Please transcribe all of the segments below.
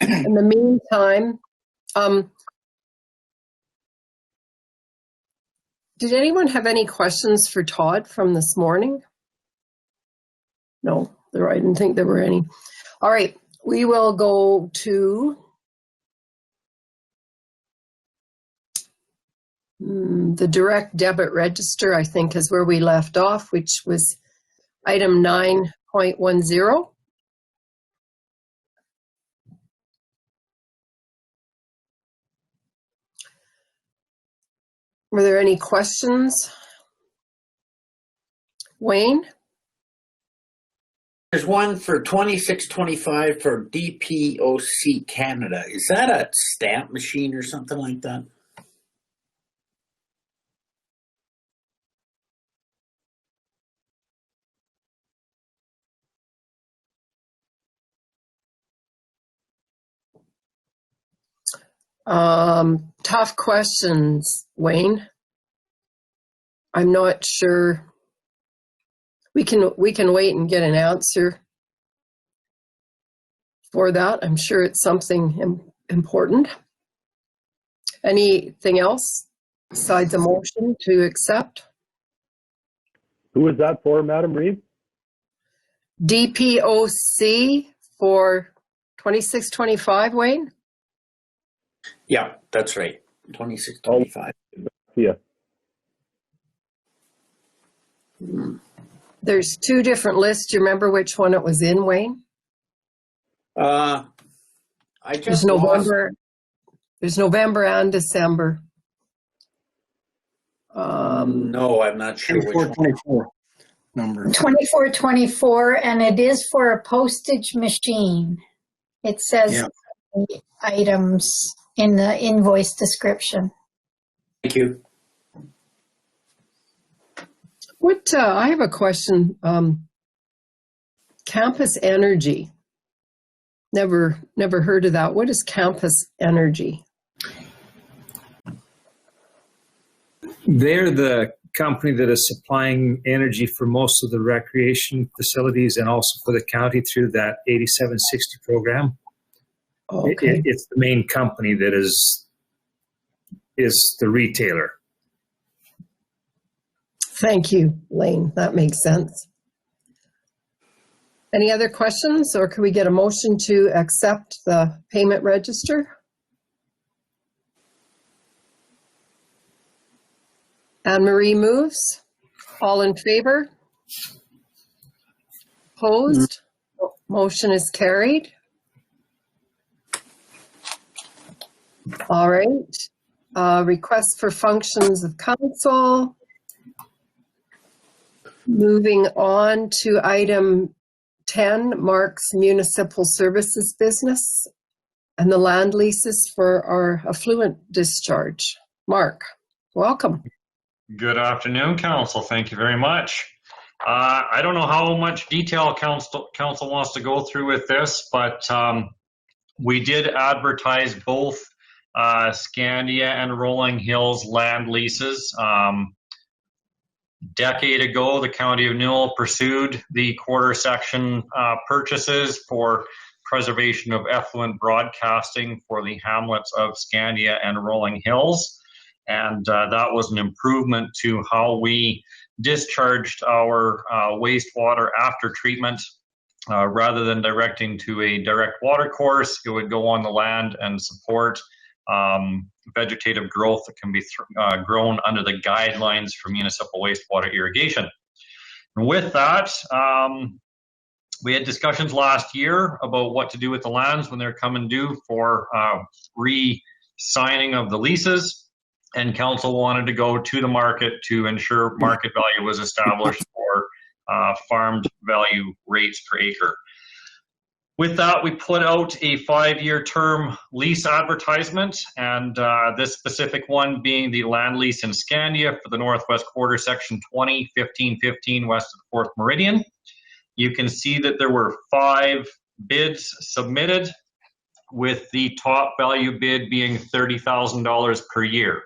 In the meantime, did anyone have any questions for Todd from this morning? No, I didn't think there were any. All right, we will go to the direct debit register, I think is where we left off, which was item 9.10. Were there any questions? Wayne? There's one for 2625 for DPOC Canada. Is that a stamp machine or something like that? Tough questions, Wayne. I'm not sure. We can wait and get an answer for that. I'm sure it's something important. Anything else besides a motion to accept? Who is that for, Madam Reed? DPOC for 2625, Wayne? Yeah, that's right. 2625. Yeah. There's two different lists. Do you remember which one it was in, Wayne? I just There's November. There's November and December. No, I'm not sure. 2424 number. 2424, and it is for a postage machine. It says the items in the invoice description. Thank you. What I have a question. Campus Energy. Never heard of that. What is Campus Energy? They're the company that is supplying energy for most of the recreation facilities and also for the county through that 8760 program. Okay. It's the main company that is the retailer. Thank you, Lane. That makes sense. Any other questions, or can we get a motion to accept the payment register? Anne-Marie moves. All in favor? Opposed? Motion is carried. All right. Request for functions of council. Moving on to item 10, Mark's Municipal Services business and the land leases for our affluent discharge. Mark, welcome. Good afternoon, Council. Thank you very much. I don't know how much detail Council wants to go through with this, but we did advertise both Scandia and Rolling Hills land leases. Decade ago, the County of Newell pursued the quarter section purchases for preservation of effluent broadcasting for the hamlets of Scandia and Rolling Hills. And that was an improvement to how we discharged our wastewater after treatment. Rather than directing to a direct water course, it would go on the land and support vegetative growth that can be grown under the guidelines for municipal wastewater irrigation. And with that, we had discussions last year about what to do with the lands when they're coming due for re-signing of the leases, and council wanted to go to the market to ensure market value was established for farmed value rates per acre. With that, we put out a 5-year term lease advertisement, and this specific one being the land lease in Scandia for the Northwest Quarter, Section 20, 1515 west of the 4th Meridian. You can see that there were 5 bids submitted, with the top value bid being $30,000 per year.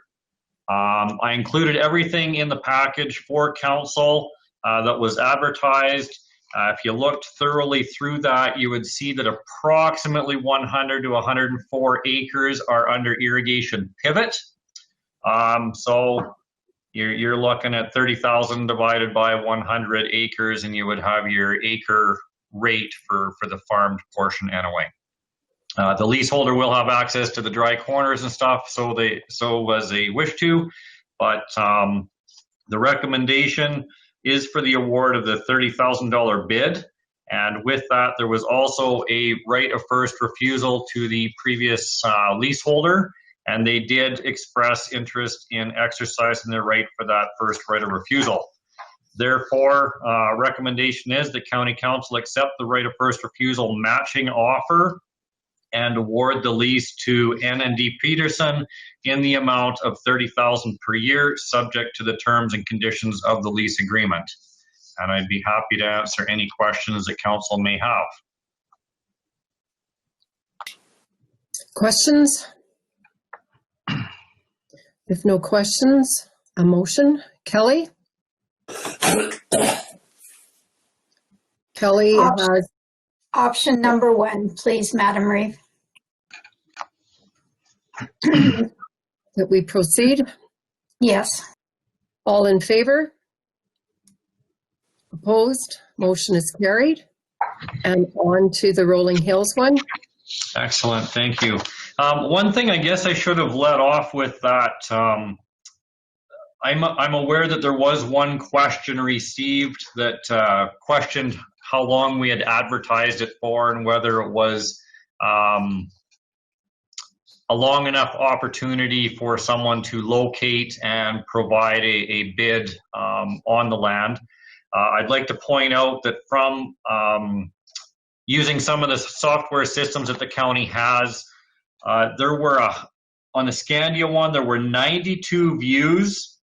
I included everything in the package for council that was advertised. If you looked thoroughly through that, you would see that approximately 100 to 104 acres are under irrigation pivot. So you're looking at 30,000 divided by 100 acres, and you would have your acre rate for the farmed portion anyway. The leaseholder will have access to the dry corners and stuff, so as they wish to, but the recommendation is for the award of the $30,000 bid, and with that there was also a right of first refusal to the previous leaseholder, and they did express interest in exercising their right for that first right of refusal. Therefore, recommendation is that County Council accept the right of first refusal matching offer and award the lease to N&D Peterson in the amount of $30,000 per year, subject to the terms and conditions of the lease agreement. And I'd be happy to answer any questions that council may have. Questions? If no questions, a motion. Kelly? Kelly has Option number 1, please, Madam Reeve. that we proceed. Yes. All in favor? Opposed? Motion is carried. And on to the Rolling Hills one. Excellent, thank you. One thing I guess I should have led off with that, I'm aware that there was one question received that questioned how long we had advertised it for and whether it was a long enough opportunity for someone to locate and provide a bid on the land. I'd like to point out that from using some of the software systems that the county has, there were, on the Scandia one, there were 92 views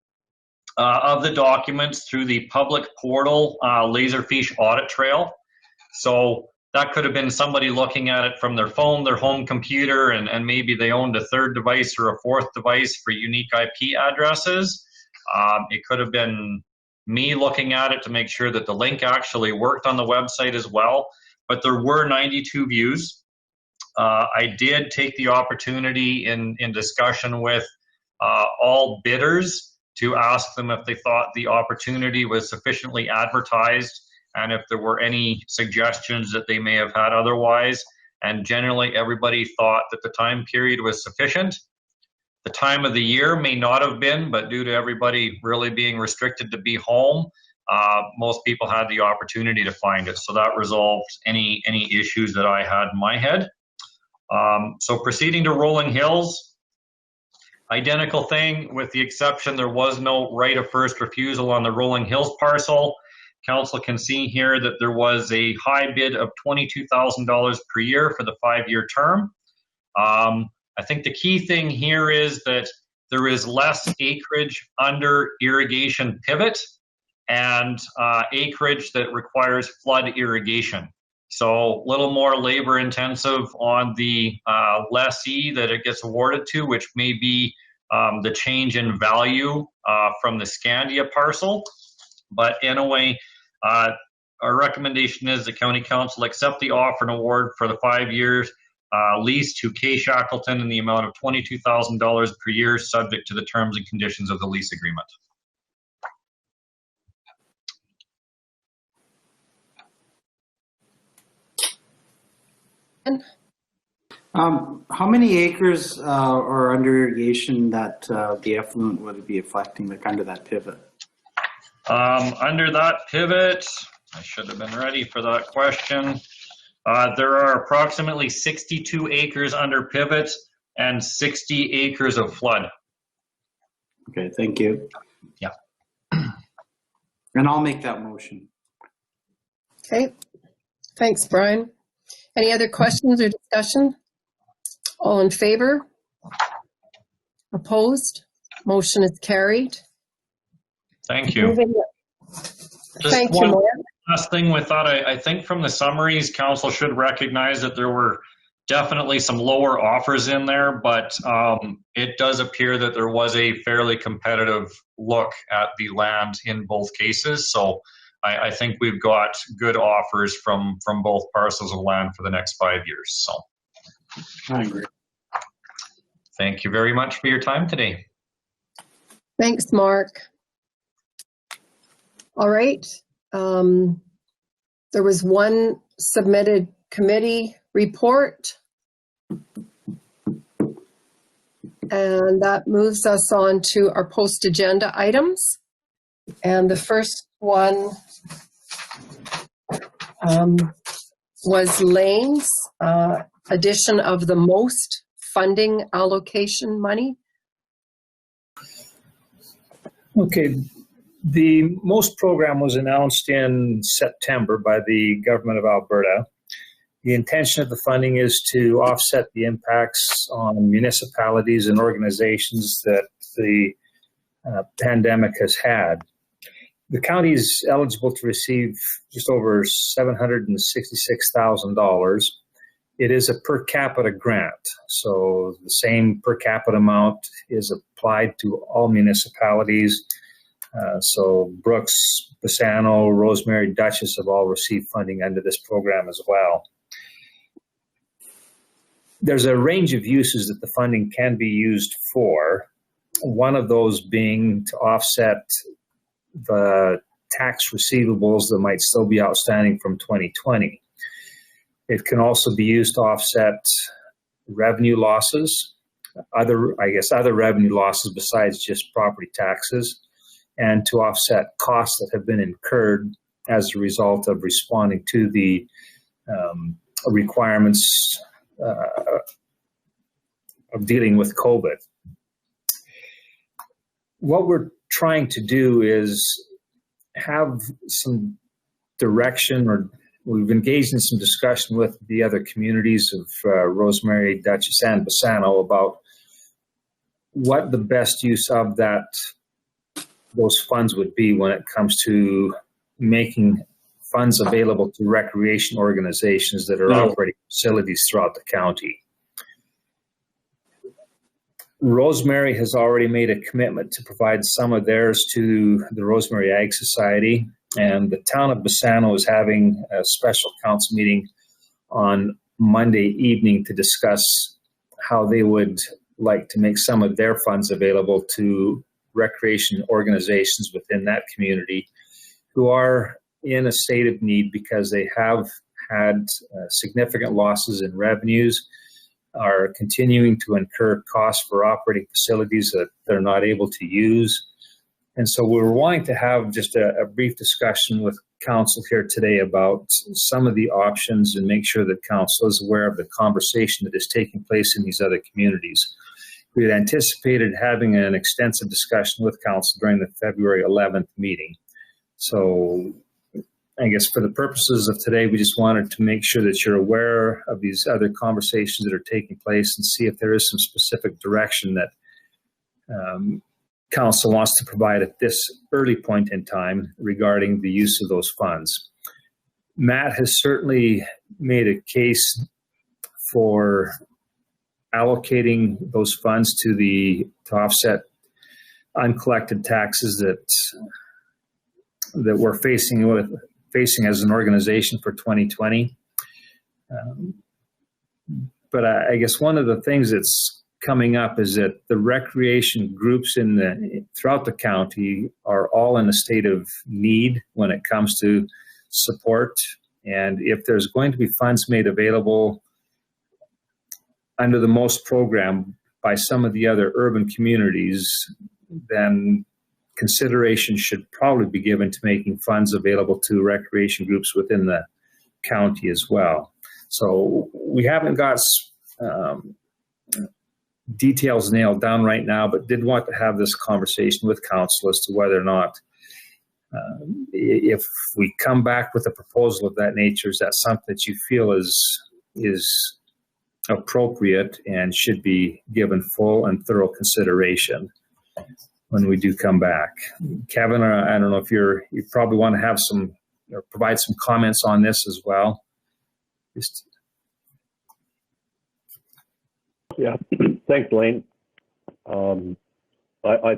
of the documents through the public portal Laserfish audit trail. So that could have been somebody looking at it from their phone, their home computer, and maybe they owned a third device or a fourth device for unique IP addresses. It could have been me looking at it to make sure that the link actually worked on the website as well. But there were 92 views. I did take the opportunity in discussion with all bidders to ask them if they thought the opportunity was sufficiently advertised and if there were any suggestions that they may have had otherwise. And generally everybody thought that the time period was sufficient. The time of the year may not have been, but due to everybody really being restricted to be home, most people had the opportunity to find it. So that resolved any issues that I had in my head. So proceeding to Rolling Hills, identical thing with the exception there was no right of first refusal on the Rolling Hills parcel. Council can see here that there was a high bid of $22,000 per year for the 5-year term. I think the key thing here is that there is less acreage under irrigation pivot and acreage that requires flood irrigation. So a little more labor intensive on the lessee that it gets awarded to, which may be the change in value from the Scandia parcel. But anyway, our recommendation is the County Council accept the offer and award for the 5 years lease to K. Shackleton in the amount of $22,000 per year, subject to the terms and conditions of the lease agreement. How many acres are under irrigation that the effluent would be affecting, like under that pivot? Under that pivot, I should have been ready for that question. There are approximately 62 acres under pivot and 60 acres of flood. Okay, thank you. Yeah. And I'll make that motion. Okay, thanks, Brian. Any other questions or discussion? All in favor? Opposed? Motion is carried. Thank you. Thank you, Maura. Last thing with that, I think from the summaries, council should recognize that there were definitely some lower offers in there, but it does appear that there was a fairly competitive look at the land in both cases. So I think we've got good offers from both parcels of land for the next 5 years. So I agree. thank you very much for your time today. Thanks, Mark. All right. There was one submitted committee report. And that moves us on to our post-agenda items. And the first one was Lane's addition of the most funding allocation money. Okay, the MOST program was announced in September by the government of Alberta. The intention of the funding is to offset the impacts on municipalities and organizations that the pandemic has had. The county is eligible to receive just over $766,000. It is a per capita grant, so the same per capita amount is applied to all municipalities. So Brooks, Bassano, Rosemary, Dutchess have all received funding under this program as well. There's a range of uses that the funding can be used for, one of those being to offset the tax receivables that might still be outstanding from 2020. It can also be used to offset revenue losses, other revenue losses besides just property taxes, and to offset costs that have been incurred as a result of responding to the requirements of dealing with COVID. What we're trying to do is have some direction, or we've engaged in some discussion with the other communities of Rosemary, Dutchess, and Bassano about what the best use of those funds would be when it comes to making funds available to recreation organizations that are operating facilities throughout the county. Rosemary has already made a commitment to provide some of theirs to the Rosemary Ag Society, and the town of Bassano is having a special council meeting on Monday evening to discuss how they would like to make some of their funds available to recreation organizations within that community who are in a state of need because they have had significant losses in revenues, are continuing to incur costs for operating facilities that they're not able to use. And so we're wanting to have just a brief discussion with council here today about some of the options and make sure that council is aware of the conversation that is taking place in these other communities. We had anticipated having an extensive discussion with council during the February 11th meeting. So I guess for the purposes of today, we just wanted to make sure that you're aware of these other conversations that are taking place and see if there is some specific direction that council wants to provide at this early point in time regarding the use of those funds. Matt has certainly made a case for allocating those funds to offset uncollected taxes that we're facing as an organization for 2020. But I guess one of the things that's coming up is that the recreation groups throughout the county are all in a state of need when it comes to support. And if there's going to be funds made available under the MOST program by some of the other urban communities, then consideration should probably be given to making funds available to recreation groups within the county as well. So we haven't got details nailed down right now, but did want to have this conversation with council as to whether or not if we come back with a proposal of that nature, is that something that you feel is appropriate and should be given full and thorough consideration when we do come back. Kevin, I don't know if you probably want to have or provide some comments on this as well. Yeah, thanks, Lane. I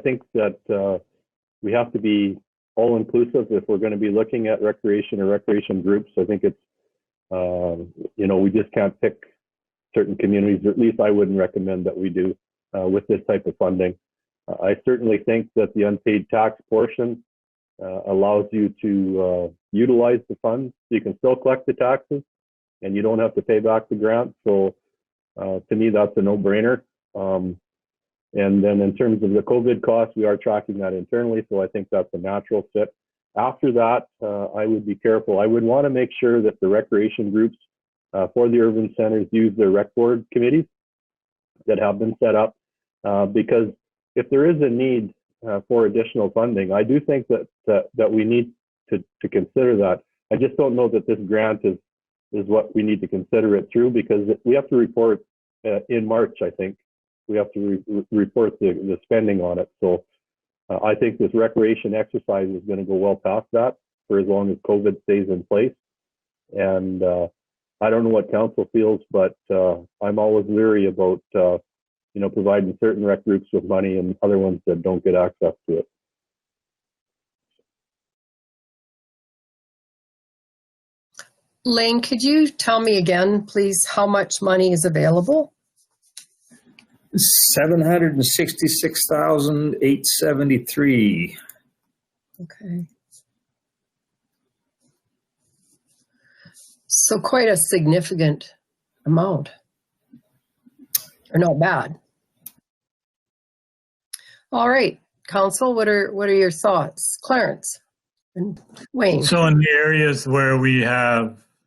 think that we have to be all inclusive. If we're going to be looking at recreation or recreation groups, I think it's, we just can't pick certain communities, or at least I wouldn't recommend that we do with this type of funding. I certainly think that the unpaid tax portion allows you to utilize the funds. You can still collect the taxes and you don't have to pay back the grant. So to me, that's a no-brainer. And then in terms of the COVID costs, we are tracking that internally. So I think that's a natural fit. After that, I would be careful. I would want to make sure that the recreation groups for the urban centers use their rec board committees that have been set up, because if there is a need for additional funding, I do think that we need to consider that. I just don't know that this grant is what we need to consider it through, because we have to report in March, I think. We have to report the spending on it. So I think this recreation exercise is going to go well past that for as long as COVID stays in place. And I don't know what council feels, but I'm always leery about providing certain rec groups with money and other ones that don't get access to it. Lane, could you tell me again, please, how much money is available? 766,873. Okay. So quite a significant amount, or not bad. All right, Council, what are your thoughts? Clarence and Wayne. So in the areas where we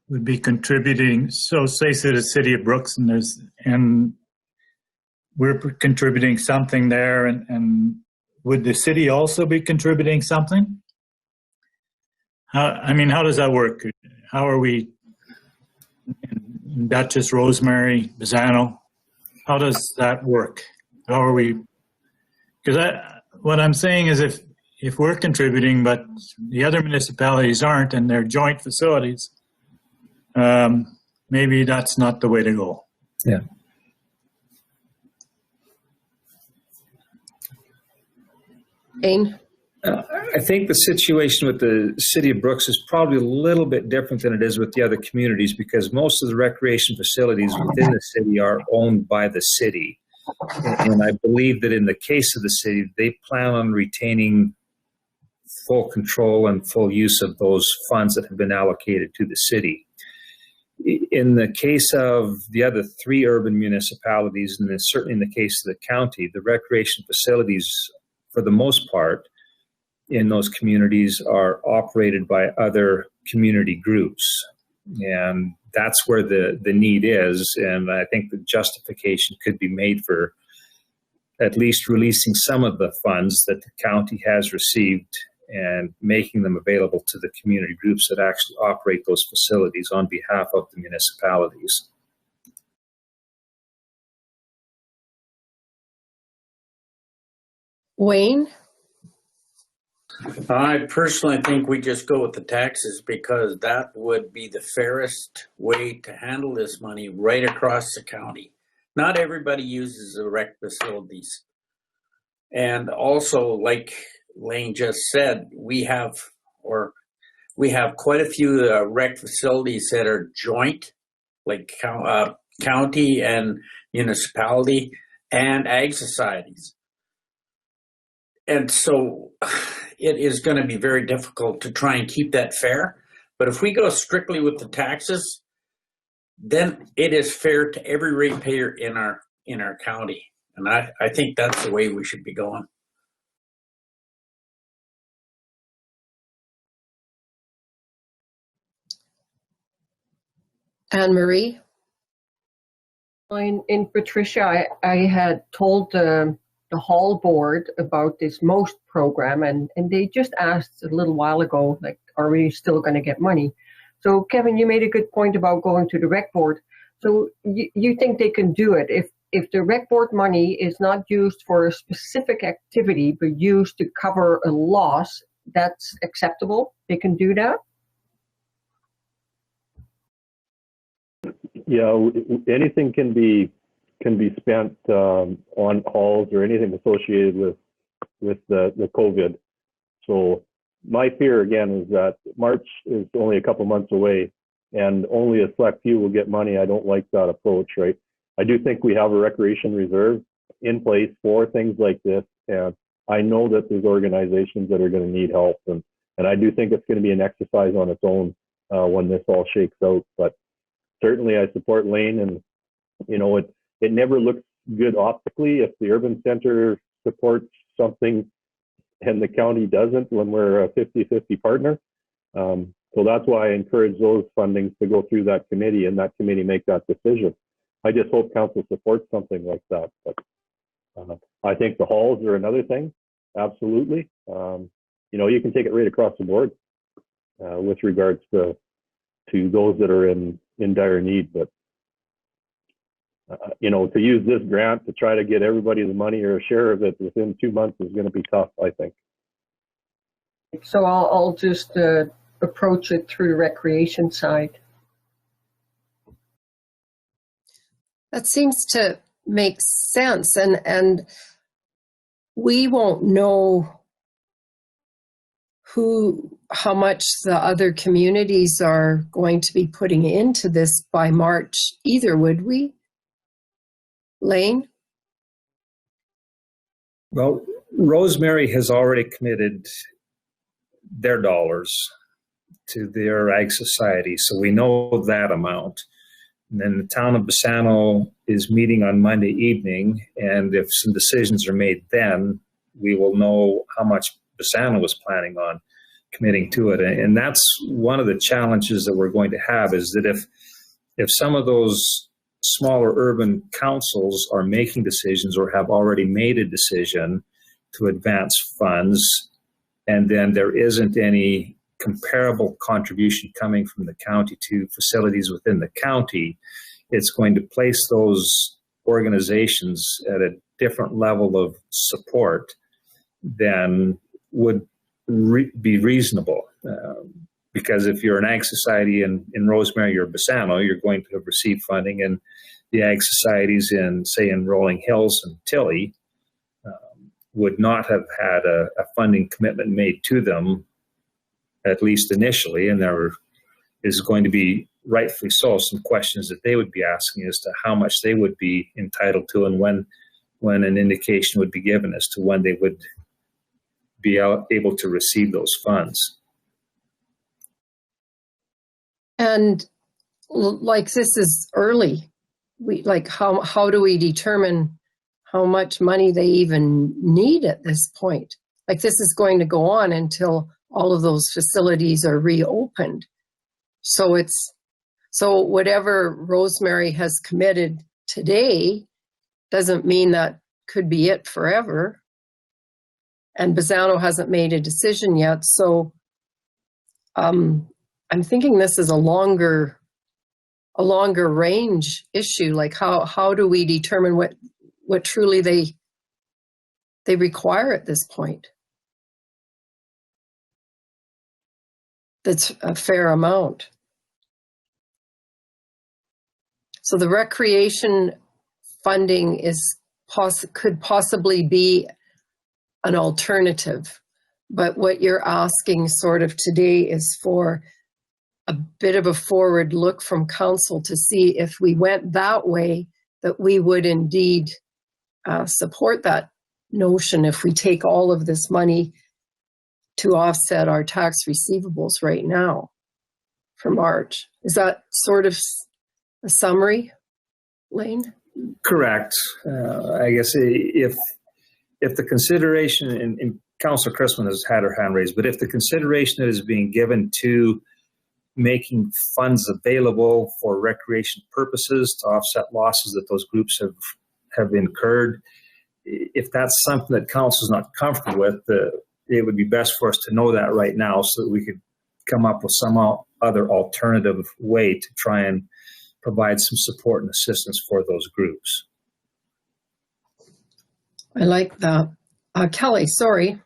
would be contributing, so say to the city of Brooks, and we're contributing something there, and would the city also be contributing something? How does that work? How are we in Dutchess, Rosemary, Bassano? How does that work? How are we? Because what I'm saying is if we're contributing, but the other municipalities aren't, and they're joint facilities, maybe that's not the way to go. Yeah. Wayne? I think the situation with the city of Brooks is probably a little bit different than it is with the other communities, because most of the recreation facilities within the city are owned by the city. And I believe that in the case of the city, they plan on retaining full control and full use of those funds that have been allocated to the city. In the case of the other three urban municipalities, and certainly in the case of the county, the recreation facilities, for the most part, in those communities are operated by other community groups. And that's where the need is. And I think the justification could be made for at least releasing some of the funds that the county has received and making them available to the community groups that actually operate those facilities on behalf of the municipalities. Wayne? I personally think we just go with the taxes, because that would be the fairest way to handle this money right across the county. Not everybody uses the rec facilities. And also, like Lane just said, we have quite a few rec facilities that are joint, like county and municipality and ag societies. And so it is going to be very difficult to try and keep that fair. But if we go strictly with the taxes, then it is fair to every ratepayer in our county. And I think that's the way we should be going. Anne Marie? In Patricia, I had told the hall board about this MOST program, and they just asked a little while ago, like, are we still going to get money? So Kevin, you made a good point about going to the rec board. So you think they can do it if the rec board money is not used for a specific activity but used to cover a loss, that's acceptable? They can do that? Yeah, anything can be spent on halls or anything associated with the COVID. So my fear again is that March is only a couple months away and only a select few will get money. I don't like that approach, right? I do think we have a recreation reserve in place for things like this. And I know that there's organizations that are going to need help. And I do think it's going to be an exercise on its own when this all shakes out. But certainly I support Lane, and, you know, it never looks good optically if the urban center supports something and the county doesn't when we're a 50-50 partner. So that's why I encourage those fundings to go through that committee and that committee make that decision. I just hope council supports something like that. But I think the halls are another thing. Absolutely. You know, you can take it right across the board with regards to those that are in dire need. But you know, to use this grant to try to get everybody the money or a share of it within 2 months is going to be tough, I think. So I'll just approach it through the recreation side. That seems to make sense, and we won't know how much the other communities are going to be putting into this by March either, would we? Lane? Well, Rosemary has already committed their dollars to their ag society, so we know that amount. And then the town of Bassano is meeting on Monday evening, and if some decisions are made then, we will know how much Bassano was planning on committing to it. And that's one of the challenges that we're going to have, is that if some of those smaller urban councils are making decisions or have already made a decision to advance funds, and then there isn't any comparable contribution coming from the county to facilities within the county, it's going to place those organizations at a different level of support than would be reasonable. Because if you're an ag society in Rosemary or Bassano, you're going to have received funding, and the ag societies in, say, in Rolling Hills and Tilly would not have had a funding commitment made to them, at least initially, and there is going to be, rightfully so, some questions that they would be asking as to how much they would be entitled to, and when an indication would be given as to when they would be able to receive those funds. And like, this is early. How do we determine how much money they even need at this point? Like, this is going to go on until all of those facilities are reopened. So whatever Rosemary has committed today doesn't mean that could be it forever. And Bassano hasn't made a decision yet. So I'm thinking this is a longer range issue. Like, how do we determine what truly they require at this point? That's a fair amount. So the recreation funding could possibly be an alternative, but what you're asking sort of today is for a bit of a forward look from council to see if we went that way, that we would indeed support that notion if we take all of this money to offset our tax receivables right now for March. Is that sort of a summary, Lane? Correct. I guess if the consideration, and Councillor Chrisman has had her hand raised, but if the consideration that is being given to making funds available for recreation purposes to offset losses that those groups have incurred, if that's something that council is not comfortable with, it would be best for us to know that right now so that we could come up with some other alternative way to try and provide some support and assistance for those groups. I like that. Kelly, sorry.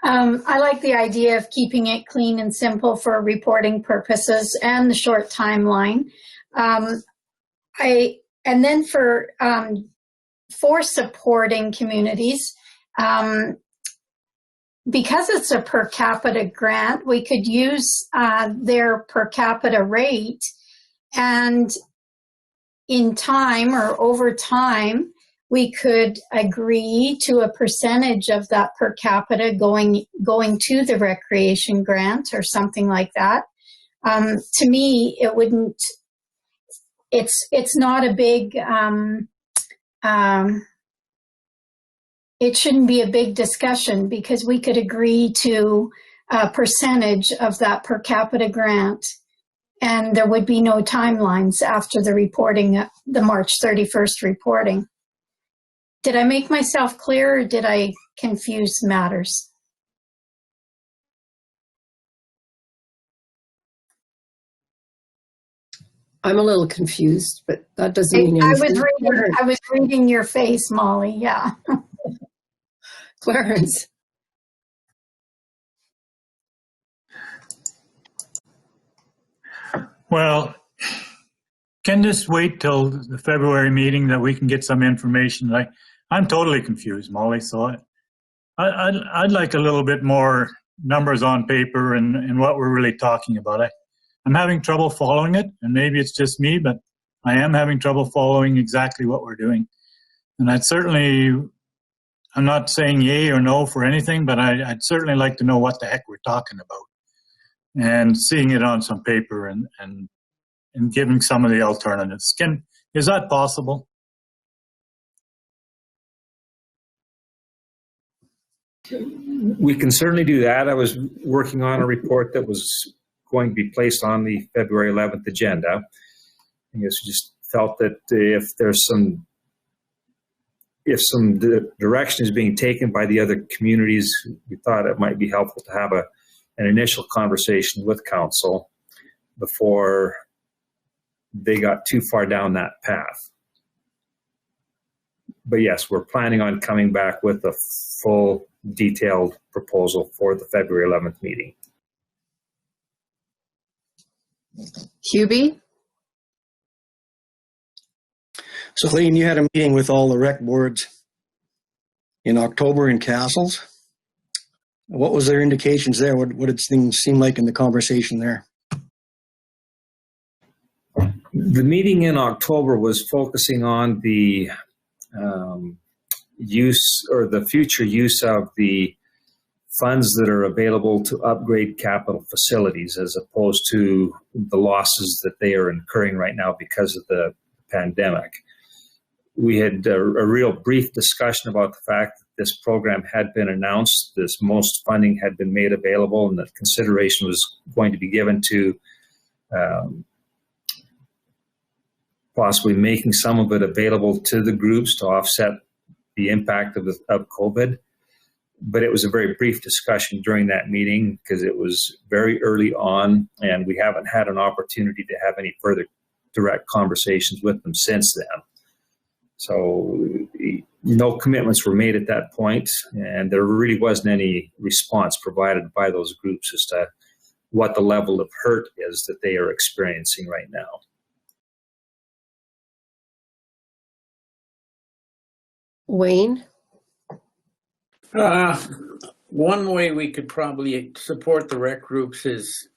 I like the idea of keeping it clean and simple for reporting purposes and the short timeline. And then for supporting communities, because it's a per capita grant, we could use their per capita rate, and in time or over time, we could agree to a percentage of that per capita going to the recreation grant or something like that. To me, it wouldn't. It's not a big. It shouldn't be a big discussion because we could agree to a percentage of that per capita grant, and there would be no timelines after the reporting, the March 31st reporting. Did I make myself clear, or did I confuse matters? I'm a little confused, but that doesn't mean anything. I was reading your face, Molly, yeah. Clarence. Well, can this wait till the February meeting that we can get some information? I'm totally confused, Molly, so I'd like a little bit more numbers on paper and what we're really talking about. I'm having trouble following it, and maybe it's just me, but I am having trouble following exactly what we're doing. And I'm not saying yay or no for anything, but I'd certainly like to know what the heck we're talking about, and seeing it on some paper and giving some of the alternatives. Is that possible? We can certainly do that. I was working on a report that was going to be placed on the February 11th agenda. I guess we just felt that if some direction is being taken by the other communities, we thought it might be helpful to have an initial conversation with council before they got too far down that path. But yes, we're planning on coming back with a full detailed proposal for the February 11th meeting. Hubie? So, Lean, you had a meeting with all the rec boards in October in Castles. What was their indications there? What did things seem like in the conversation there? The meeting in October was focusing on the use or the future use of the funds that are available to upgrade capital facilities, as opposed to the losses that they are incurring right now because of the pandemic. We had a real brief discussion about the fact that this program had been announced, most funding had been made available, and that consideration was going to be given to possibly making some of it available to the groups to offset the impact of COVID. But it was a very brief discussion during that meeting because it was very early on, and we haven't had an opportunity to have any further direct conversations with them since then. So no commitments were made at that point, and there really wasn't any response provided by those groups as to what the level of hurt is that they are experiencing right now. Wayne? One way we could probably support the rec groups is,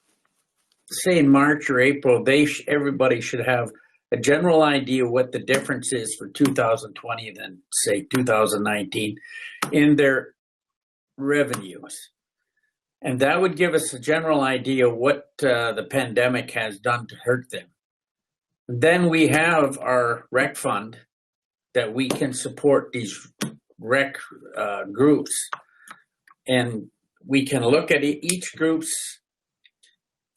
say in March or April, everybody should have a general idea what the difference is for 2020 than say 2019 in their revenues. And that would give us a general idea what the pandemic has done to hurt them. Then we have our rec fund that we can support these rec groups, and we can look at each group's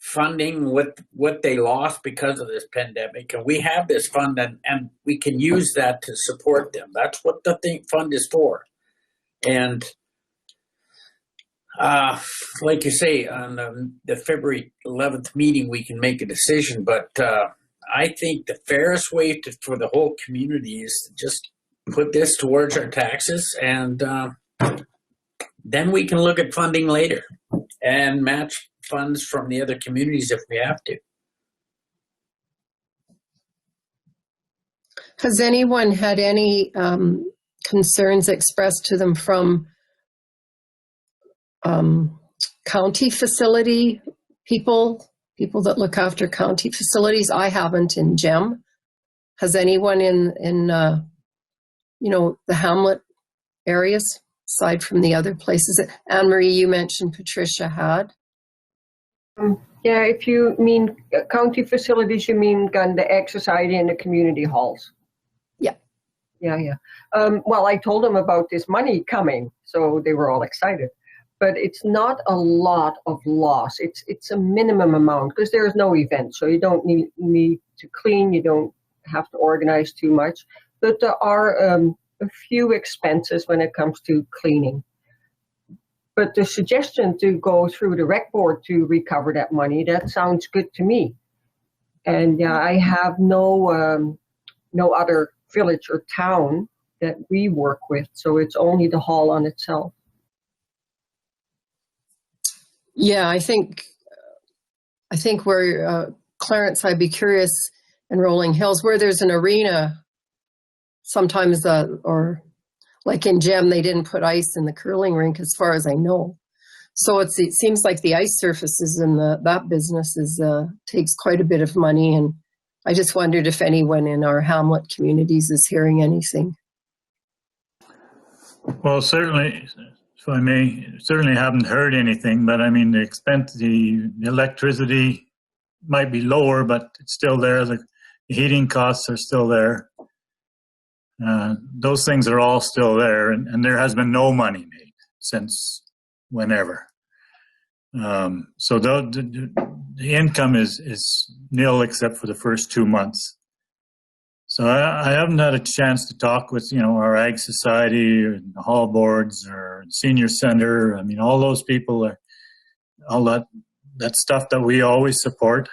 funding, what they lost because of this pandemic, and we have this fund, and we can use that to support them. That's what the fund is for. And like you say, on the February 11th meeting, we can make a decision, but I think the fairest way for the whole community is to just put this towards our taxes and then we can look at funding later and match funds from the other communities if we have to. Has anyone had any concerns expressed to them from county facility people that look after county facilities? I haven't in GEM. Has anyone in the Hamlet areas, aside from the other places? Anne-Marie, you mentioned Patricia had. Yeah, if you mean county facilities, you mean the Ag Society and the community halls. Yeah. Well, I told them about this money coming, so they were all excited. But it's not a lot of loss. It's a minimum amount because there is no event, so you don't need to clean. You don't have to organize too much. But there are a few expenses when it comes to cleaning. But the suggestion to go through the rec board to recover that money, that sounds good to me. And I have no other village or town that we work with, so it's only the hall on itself. Yeah, I think where Clarence, I'd be curious in Rolling Hills where there's an arena. Sometimes or like in GEM, they didn't put ice in the curling rink, as far as I know. So it seems like the ice surfaces in that business takes quite a bit of money, and I just wondered if anyone in our Hamlet communities is hearing anything. Well, certainly, if I may, certainly haven't heard anything, but I mean, the electricity might be lower, but it's still there. The heating costs are still there. Those things are all still there, and there has been no money made since whenever. So the income is nil except for the first 2 months. So I haven't had a chance to talk with our Ag Society or the hall boards or senior center. I mean, all those people are all that stuff that we always support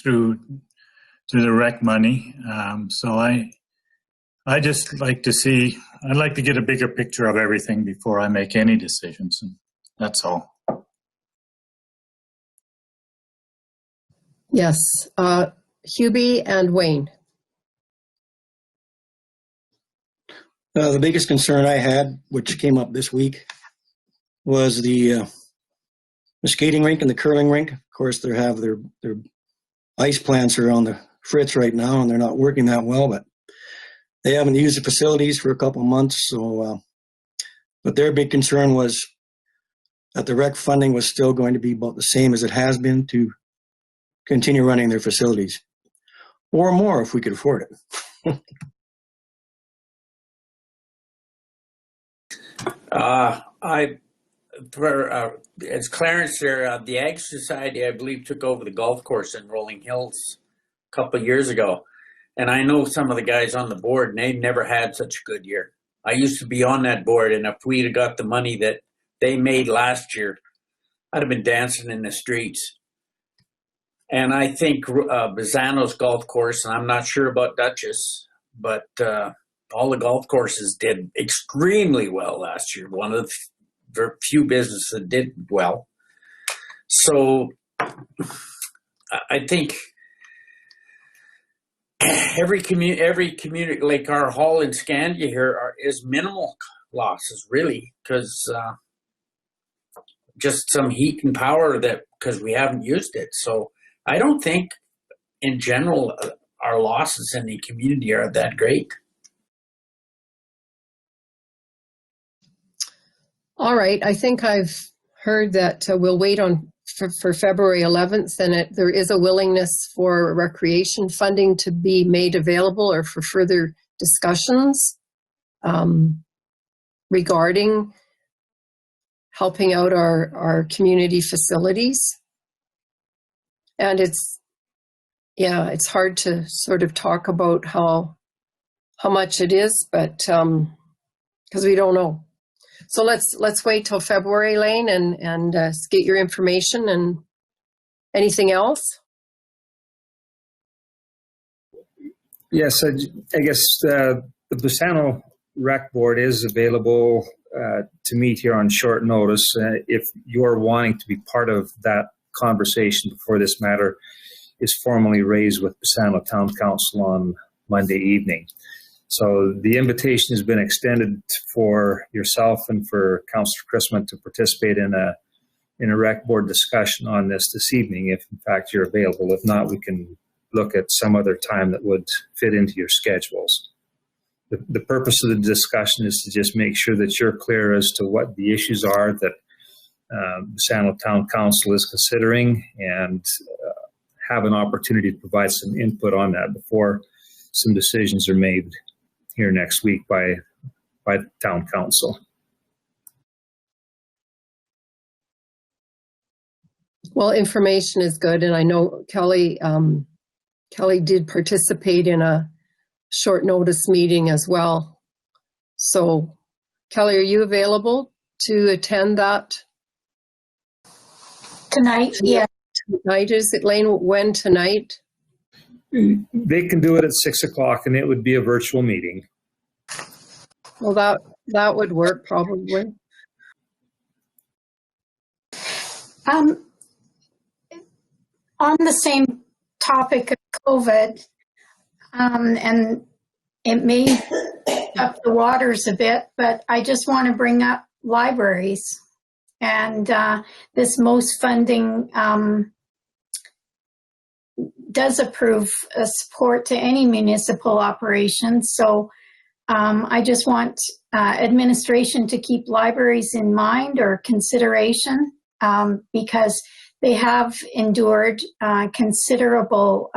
through the rec money. So I just like to see. I'd like to get a bigger picture of everything before I make any decisions, and that's all. Yes, Hubie and Wayne. The biggest concern I had, which came up this week, was the skating rink and the curling rink. Of course, they have their ice plants are on the fritz right now, and they're not working that well, but they haven't used the facilities for a couple of months. So, but their big concern was that the rec funding was still going to be about the same as it has been to continue running their facilities, or more if we could afford it. As Clarence there, the Ag Society, I believe, took over the golf course in Rolling Hills a couple of years ago. And I know some of the guys on the board, and they've never had such a good year. I used to be on that board, and if we'd have got the money that they made last year, I'd have been dancing in the streets. And I think Bazzano's golf course, and I'm not sure about Duchess, but all the golf courses did extremely well last year. One of the few businesses that did well. So I think every community, like our hall in Scandia here, is minimal losses, really, because just some heat and power because we haven't used it. So I don't think, in general, our losses in the community are that great. All right, I think I've heard that we'll wait for February 11th, and there is a willingness for recreation funding to be made available or for further discussions regarding helping out our community facilities. And it's hard to sort of talk about how much it is, but because we don't know. So let's wait till February, Lane, and get your information. And anything else? Yes, I guess the Bassano Rec Board is available to meet here on short notice. If you're wanting to be part of that conversation before this matter is formally raised with Bassano Town Council on Monday evening. So the invitation has been extended for yourself and for Councillor Chrisman to participate in a rec board discussion on this evening, if in fact you're available. If not, we can look at some other time that would fit into your schedules. The purpose of the discussion is to just make sure that you're clear as to what the issues are that Bassano Town Council is considering, and have an opportunity to provide some input on that before some decisions are made here next week by the Town Council. Well, information is good, and I know Kelly did participate in a short notice meeting as well. So, Kelly, are you available to attend that? Tonight, yeah. Tonight, is it, Lane? When tonight? They can do it at 6 o'clock, and it would be a virtual meeting. Well, that would work probably. On the same topic of COVID, and it may up the waters a bit, but I just want to bring up libraries. And this most funding does approve a support to any municipal operation. So I just want administration to keep libraries in mind or consideration, because they have endured considerable,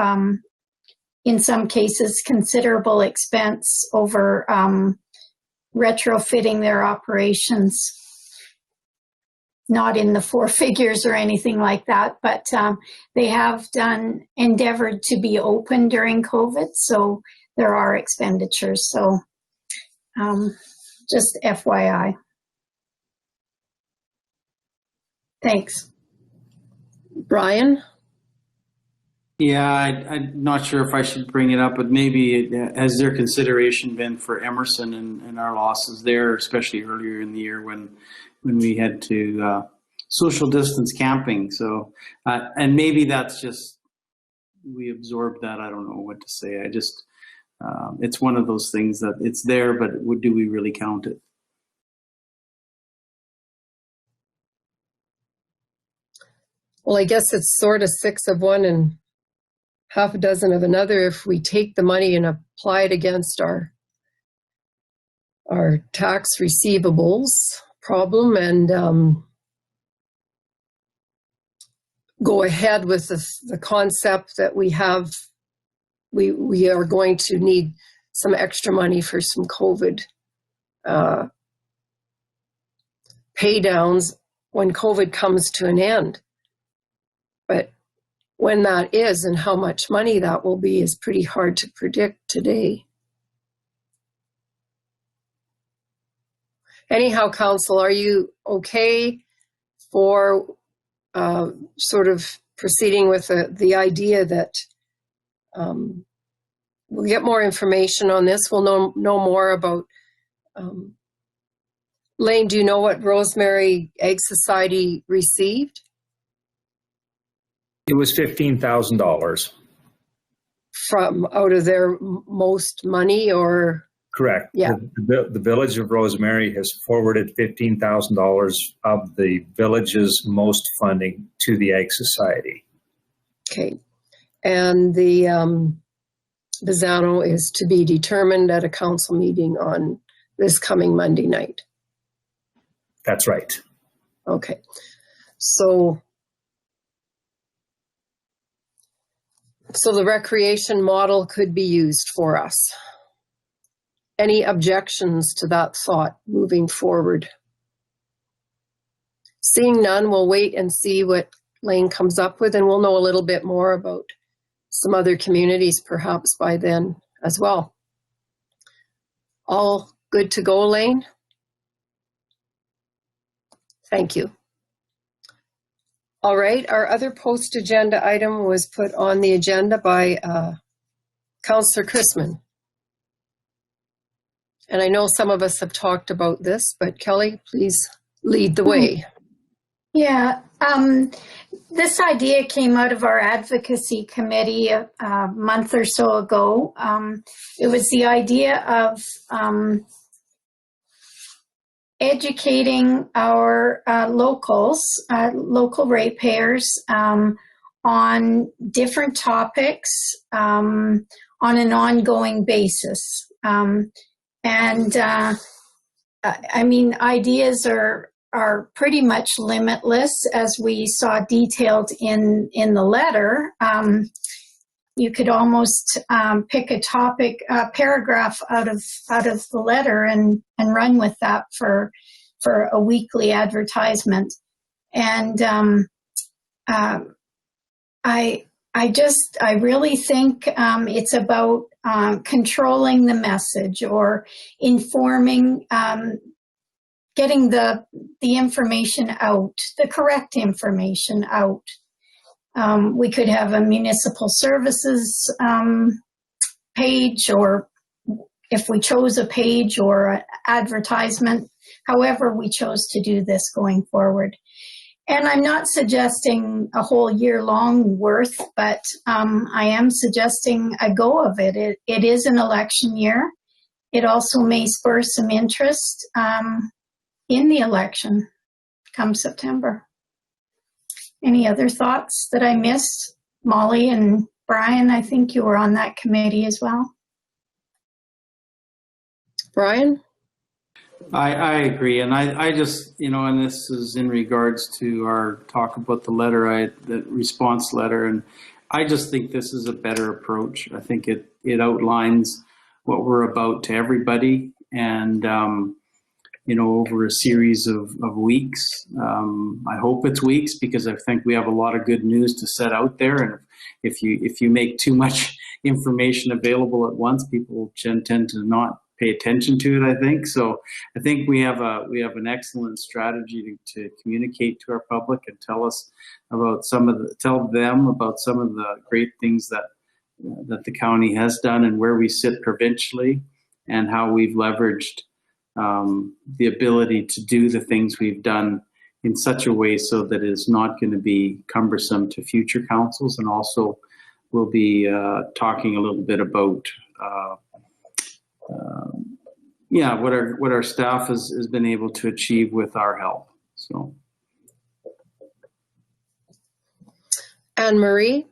in some cases, considerable expense over retrofitting their operations. Not in the 4 figures or anything like that, but they have endeavored to be open during COVID, so there are expenditures. So just FYI. Thanks. Brian? Yeah, I'm not sure if I should bring it up, but maybe has their consideration been for Emerson and our losses there, especially earlier in the year when we had to social distance camping. So, and maybe that's just, we absorbed that. I don't know what to say. I just, it's one of those things that it's there, but do we really count it? Well, I guess it's sort of 6 of one and half a dozen of another if we take the money and apply it against our tax receivables problem and go ahead with the concept that we have. We are going to need some extra money for some COVID pay downs when COVID comes to an end. But when that is and how much money that will be is pretty hard to predict today. Anyhow, Council, are you okay for sort of proceeding with the idea that we'll get more information on this? We'll know more about. Lane, do you know what Rosemary Egg Society received? It was $15,000. From out of their most money, or? Correct. Yeah. The Village of Rosemary has forwarded $15,000 of the village's most funding to the Egg Society. Okay. And the Bassano is to be determined at a council meeting on this coming Monday night. That's right. Okay. So the recreation model could be used for us. Any objections to that thought moving forward? Seeing none, we'll wait and see what Lane comes up with, and we'll know a little bit more about some other communities perhaps by then as well. All good to go, Lane? Thank you. All right, our other post-agenda item was put on the agenda by Councillor Chrisman. And I know some of us have talked about this, but Kelly, please lead the way. Yeah, this idea came out of our advocacy committee a month or so ago. It was the idea of educating our local ratepayers on different topics on an ongoing basis. I mean, ideas are pretty much limitless, as we saw detailed in the letter. You could almost pick a topic, a paragraph out of the letter and run with that for a weekly advertisement. And I really think it's about controlling the message, or informing, getting the information out, the correct information out. We could have a municipal services page, or if we chose a page or an advertisement, however we chose to do this going forward. And I'm not suggesting a whole year long worth, but I am suggesting a go of it. It is an election year. It also may spur some interest in the election come September. Any other thoughts that I missed? Molly and Brian, I think you were on that committee as well. Brian? I agree, and I just, and this is in regards to our talk about the letter, the response letter, and I just think this is a better approach. I think it outlines what we're about to everybody, and over a series of weeks. I hope it's weeks, because I think we have a lot of good news to set out there, and if you make too much information available at once, people tend to not pay attention to it, I think. So I think we have an excellent strategy to communicate to our public and tell them about some of the great things that the county has done, and where we sit provincially, and how we've leveraged the ability to do the things we've done in such a way so that it's not going to be cumbersome to future councils. And also we'll be talking a little bit about what our staff has been able to achieve with our help. So, Anne Marie?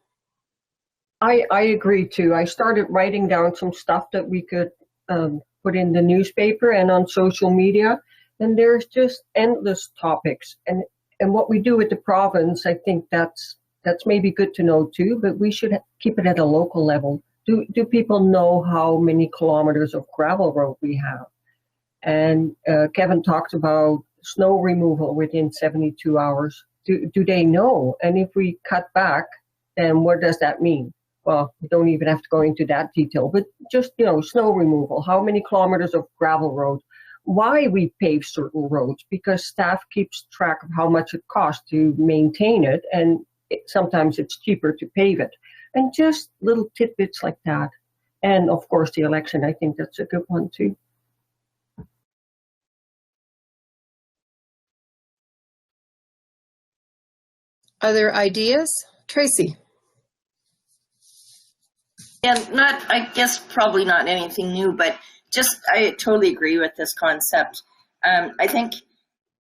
I agree too. I started writing down some stuff that we could put in the newspaper and on social media, and there's just endless topics. And what we do with the province, I think that's maybe good to know too, but we should keep it at a local level. Do people know how many kilometers of gravel road we have? And Kevin talked about snow removal within 72 hours. Do they know? And if we cut back, then what does that mean? Well, we don't even have to go into that detail, but just, snow removal, how many kilometers of gravel road, why we pave certain roads, because staff keeps track of how much it costs to maintain it, and sometimes it's cheaper to pave it. And just little tidbits like that. And of course, the election, I think that's a good one too. Other ideas? Tracy? And I guess probably not anything new, but just, I totally agree with this concept. I think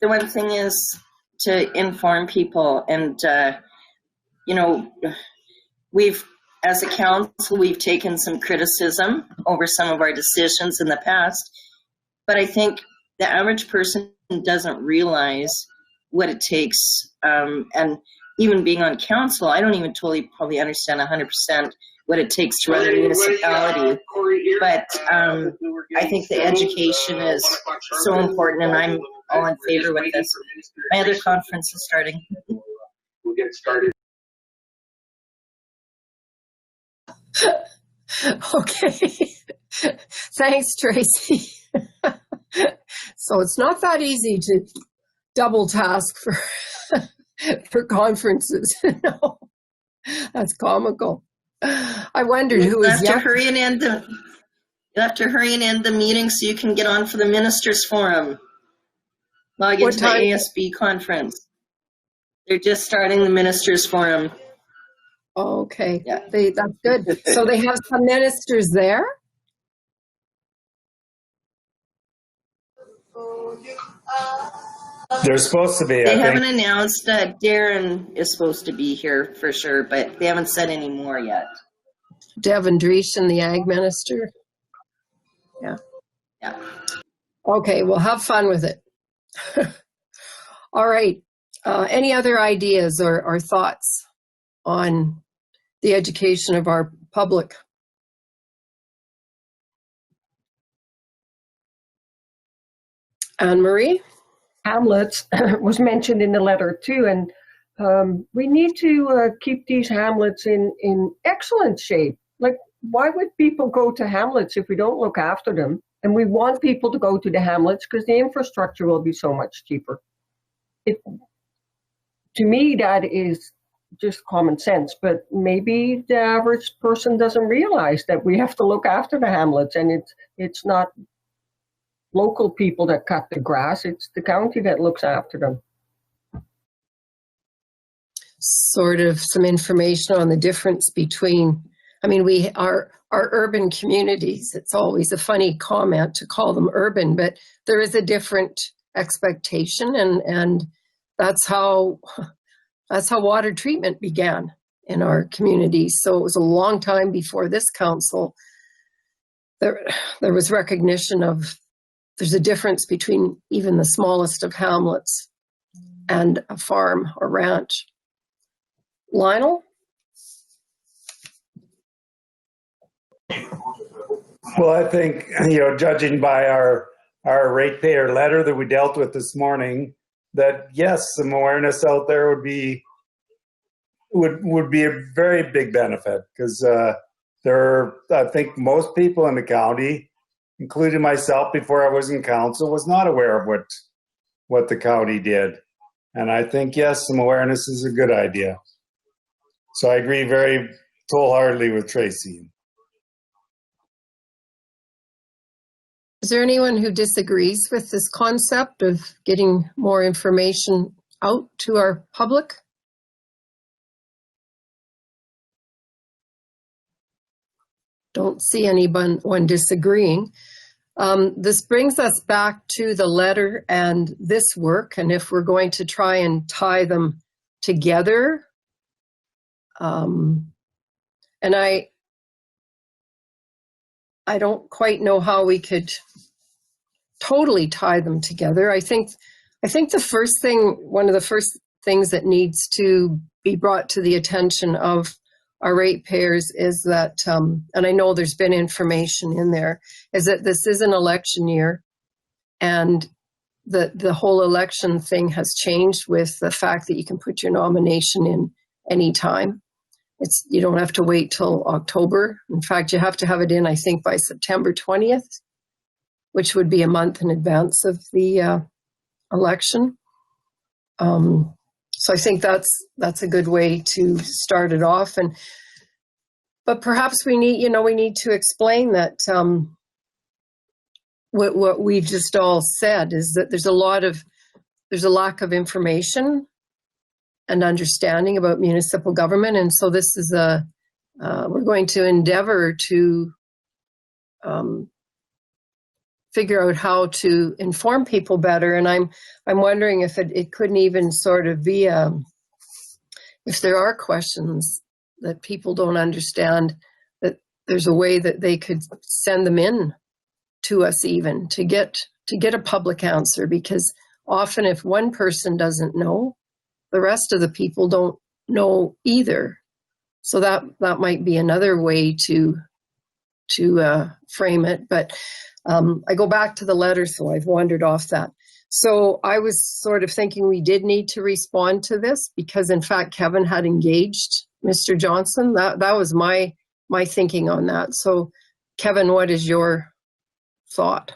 the one thing is to inform people, and, as a council, we've taken some criticism over some of our decisions in the past, but I think the average person doesn't realize what it takes. And even being on council, I don't even totally probably understand 100% what it takes to run a municipality. But I think the education is so important, and I'm all in favor with this. My other conference is starting. We'll get started. Okay. Thanks, Tracy. So it's not that easy to double task for conferences. No, that's comical. I wondered who was You'll You'll have to hurry and end the meeting so you can get on for the Ministers Forum. Log What into the time? ASB conference. They're just starting the Ministers Forum. Oh, okay. Yeah. That's good. So they have some ministers there? There's supposed to be, They I haven't think. announced that Darren is supposed to be here for sure, but they haven't said any more yet. Devin Dreesen, the ag minister. Yeah. Yeah. Okay, well, have fun with it. All right. Any other ideas or thoughts on the education of our public? Anne-Marie? Hamlets was mentioned in the letter too, and we need to keep these hamlets in excellent shape. Like, why would people go to hamlets if we don't look after them? And we want people to go to the hamlets because the infrastructure will be so much cheaper. To me, that is just common sense, but maybe the average person doesn't realize that we have to look after the hamlets, and it's not local people that cut the grass, it's the county that looks after them. Sort of some information on the difference between, I mean, our urban communities, it's always a funny comment to call them urban, but there is a different expectation, and that's how water treatment began in our communities. So it was a long time before this council. There was recognition of there's a difference between even the smallest of hamlets and a farm or ranch. Lionel? Well, I think, judging by our ratepayer letter that we dealt with this morning, that yes, some awareness out there would be a very big benefit, because I think most people in the county, including myself before I was in council, was not aware of what the county did. And I think, yes, some awareness is a good idea. So I agree very wholeheartedly with Tracy. Is there anyone who disagrees with this concept of getting more information out to our public? Don't see anyone disagreeing. This brings us back to the letter and this work, and if we're going to try and tie them together, and I don't quite know how we could totally tie them together. I think one of the first things that needs to be brought to the attention of our ratepayers is that, and I know there's been information in there, is that this is an election year, and the whole election thing has changed with the fact that you can put your nomination in any time. You don't have to wait till October. In fact, you have to have it in, I think, by September 20th, which would be a month in advance of the election. So I think that's a good way to start it off. But perhaps we need to explain that what we've just all said is that there's a lack of information and understanding about municipal government, and so this is we're going to endeavor to figure out how to inform people better. And I'm wondering if it couldn't even sort of be if there are questions that people don't understand, that there's a way that they could send them in to us even to get a public answer, because often if one person doesn't know, the rest of the people don't know either. So that might be another way to frame it. But I go back to the letter, so I've wandered off that. So I was sort of thinking we did need to respond to this, because in fact Kevin had engaged Mr. Johnson. That was my thinking on that. So Kevin, what is your thought?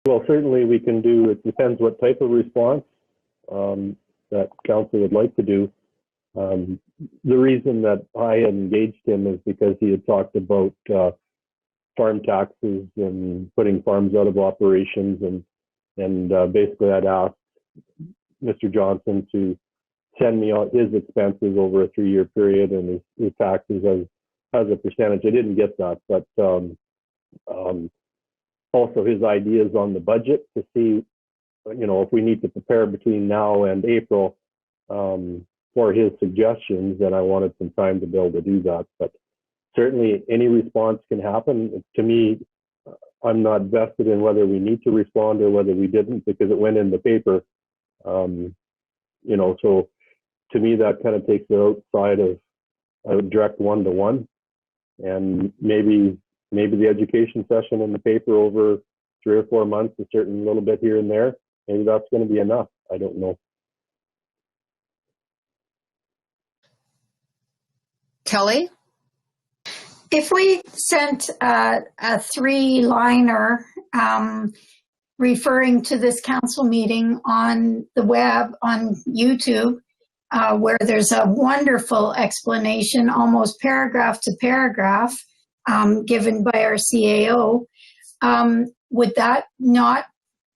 Well, certainly we can do, it depends what type of response that council would like to do. The reason that I engaged him is because he had talked about farm taxes and putting farms out of operations, and basically I'd asked Mr. Johnson to send me out his expenses over a 3-year period and his taxes as a percentage. I didn't get that, but also his ideas on the budget to see, if we need to prepare between now and April for his suggestions, then I wanted some time to be able to do that. But certainly any response can happen. To me, I'm not vested in whether we need to respond or whether we didn't, because it went in the paper. So to me, that kind of takes it outside of a direct one-to-one. And maybe the education session in the paper over 3 or 4 months, a certain little bit here and there, maybe that's going to be enough. I don't know. Kelly? If we sent a 3-liner referring to this council meeting on the web, on YouTube, where there's a wonderful explanation, almost paragraph to paragraph, given by our CAO, would that not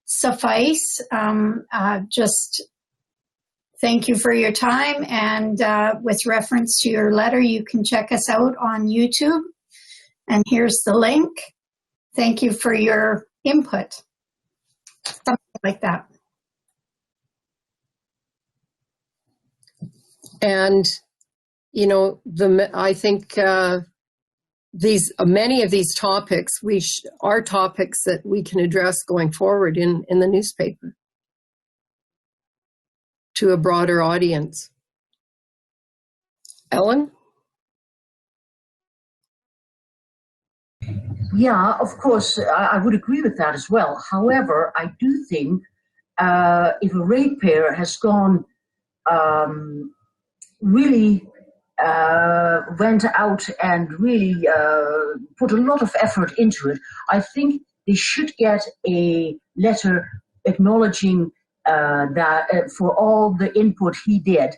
suffice? Just thank you for your time, and with reference to your letter, you can check us out on YouTube, and here's the link. Thank you for your input. Something like that. And, I think many of these topics are topics that we can address going forward in the newspaper to a broader audience. Ellen? Yeah, of course, I would agree with that as well. However, I do think if a ratepayer has gone really went out and really put a lot of effort into it, I think they should get a letter acknowledging that for all the input he did.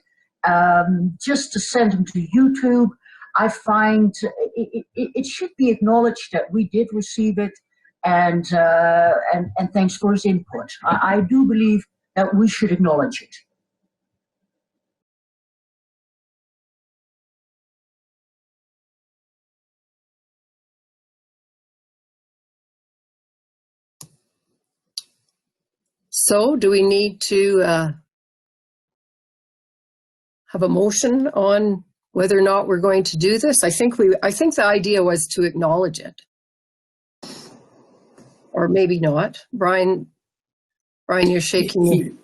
Just to send them to YouTube, I find it should be acknowledged that we did receive it, and thanks for his input. I do believe that we should acknowledge it. So do we need to have a motion on whether or not we're going to do this? I think the idea was to acknowledge it. Or maybe not. Brian, you're shaking.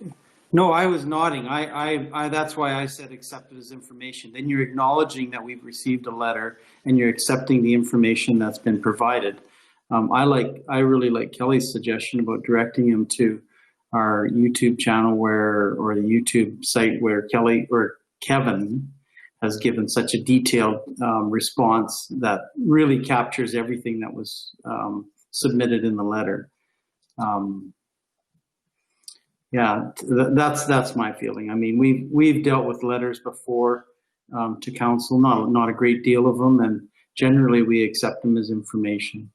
No, I was nodding. I that's why I said accepted as information. Then you're acknowledging that we've received a letter and you're accepting the information that's been provided. I really like Kelly's suggestion about directing him to our YouTube channel or the YouTube site where Kevin has given such a detailed response that really captures everything that was submitted in the letter. Yeah, that's my feeling. I mean, we've dealt with letters before to council, not a great deal of them, and generally we accept them as information.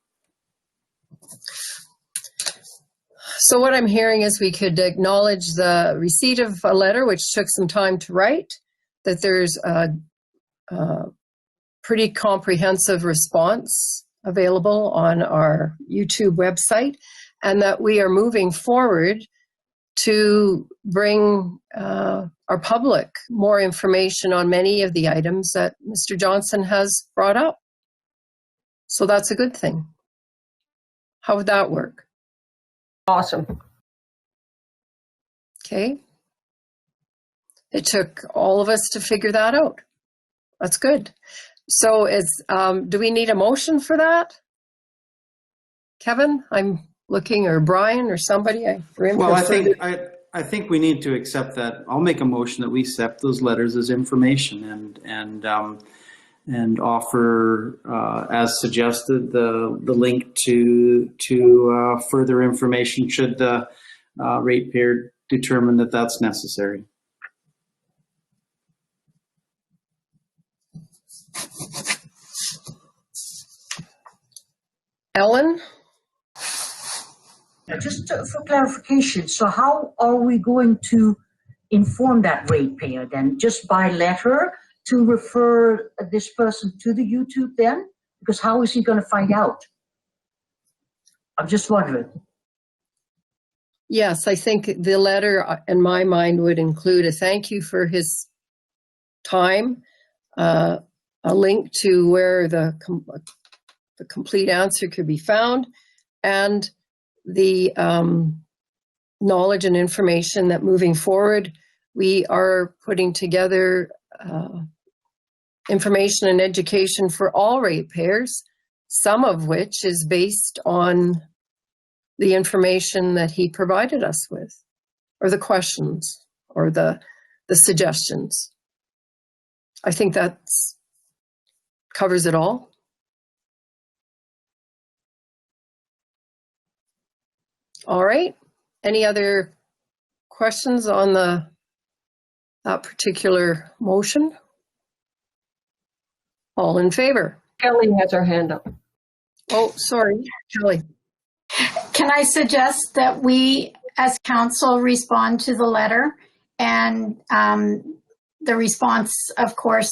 So what I'm hearing is we could acknowledge the receipt of a letter, which took some time to write, that there's a pretty comprehensive response available on our YouTube website, and that we are moving forward to bring our public more information on many of the items that Mr. Johnson has brought up. So that's a good thing. How would that work? Awesome. Okay. It took all of us to figure that out. That's good. So do we need a motion for that? Kevin, I'm looking, or Brian, or somebody. Well, I think we need to accept that. I'll make a motion that we accept those letters as information and offer, as suggested, the link to further information should the ratepayer determine that that's necessary. Ellen? Just for clarification, so how are we going to inform that ratepayer then? Just by letter to refer this person to the YouTube then? Because how is he going to find out? I'm just wondering. Yes, I think the letter in my mind would include a thank you for his time, a link to where the complete answer could be found, and the knowledge and information that moving forward, we are putting together information and education for all ratepayers, some of which is based on the information that he provided us with, or the questions, or the suggestions. I think that covers it all. All right. Any other questions on that particular motion? All in favor? Kelly has her hand up. Oh, sorry, Kelly. Can I suggest that we, as council, respond to the letter, and the response, of course,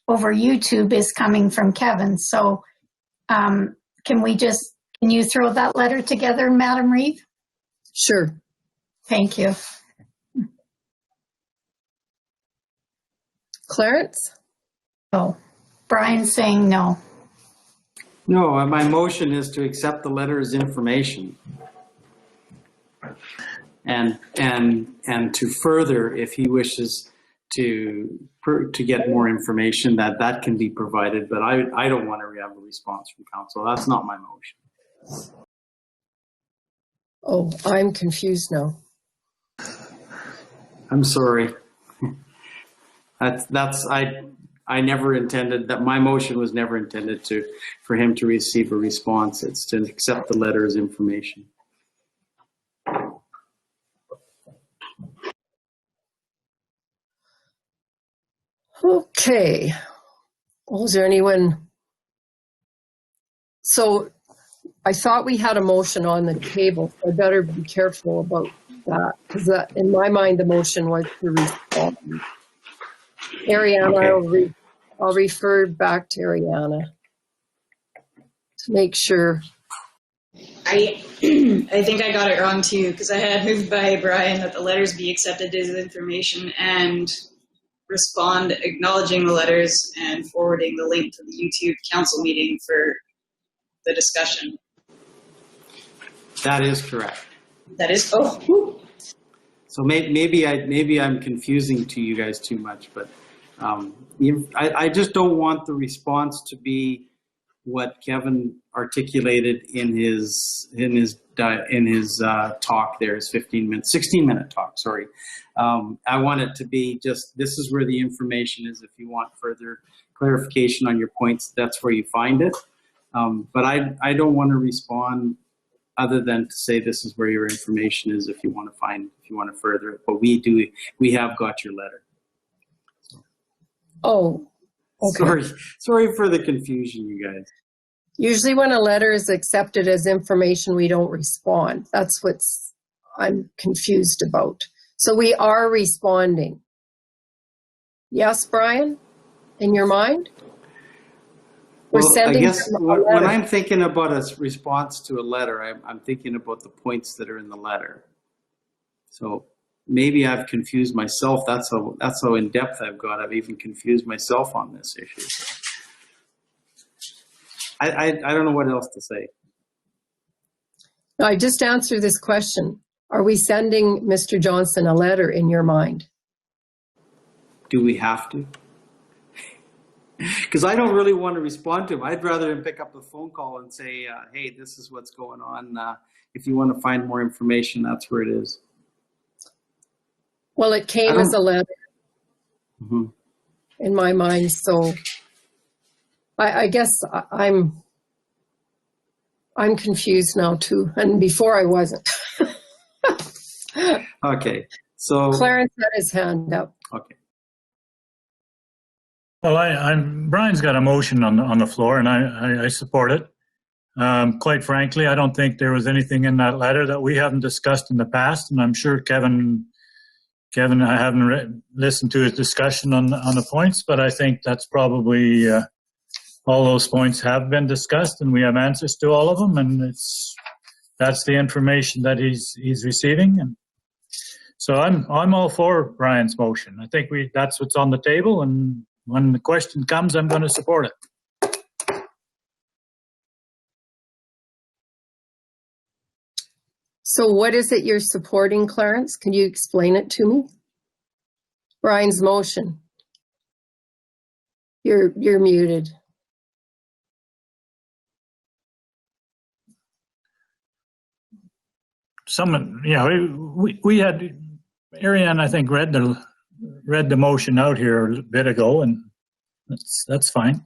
over YouTube is coming from Kevin. So can you throw that letter together, Madam Reeve? Sure. Thank you. Clarence? Oh, Brian's saying no. No, my motion is to accept the letter as information. And to further, if he wishes to get more information, that can be provided, but I don't want to have a response from council. That's not my motion. Oh, I'm confused now. I'm sorry. I never intended that. My motion was never intended for him to receive a response. It's to accept the letter as information. Okay. Well, is there anyone? So I thought we had a motion on the table. So I better be careful about that, because in my mind, the motion was to respond. Ariana, okay. I'll refer back to Ariana to make sure. I think I got it wrong too, because I had moved by Brian that the letters be accepted as information and respond acknowledging the letters and forwarding the link to the YouTube council meeting for the discussion. That is correct. That is, oh. So maybe I'm confusing to you guys too much, but I just don't want the response to be what Kevin articulated in his talk there, his 16-minute talk, sorry. I want it to be just, this is where the information is. If you want further clarification on your points, that's where you find it. But I don't want to respond other than to say this is where your information is if you want to further it. But we have got your letter. Oh, okay. Sorry for the confusion, you guys. Usually when a letter is accepted as information, we don't respond. That's what's I'm confused about. So we are responding. Yes, Brian, in your mind? We're sending. I guess when I'm thinking about a response to a letter, I'm thinking about the points that are in the letter. So maybe I've confused myself. That's how in depth I've got. I've even confused myself on this issue. I don't know what else to say. I just answered this question. Are we sending Mr. Johnson a letter in your mind? Do we have to? Because I don't really want to respond to him. I'd rather him pick up the phone call and say, hey, this is what's going on. If you want to find more information, that's where it is. Well, it came as a letter in my mind. So I guess I'm confused now too. And before I wasn't. Okay. So Clarence had his hand up. Okay. Well, Brian's got a motion on the floor, and I support it. Quite frankly, I don't think there was anything in that letter that we haven't discussed in the past, and I'm sure Kevin, I haven't listened to his discussion on the points, but I think that's probably all those points have been discussed, and we have answers to all of them, and that's the information that he's receiving, and so I'm all for Brian's motion. I think that's what's on the table, and when the question comes, I'm going to support it. So what is it you're supporting, Clarence? Can you explain it to me? Brian's motion. You're muted. We had Ariane, I think, read the motion out here a bit ago, and that's fine.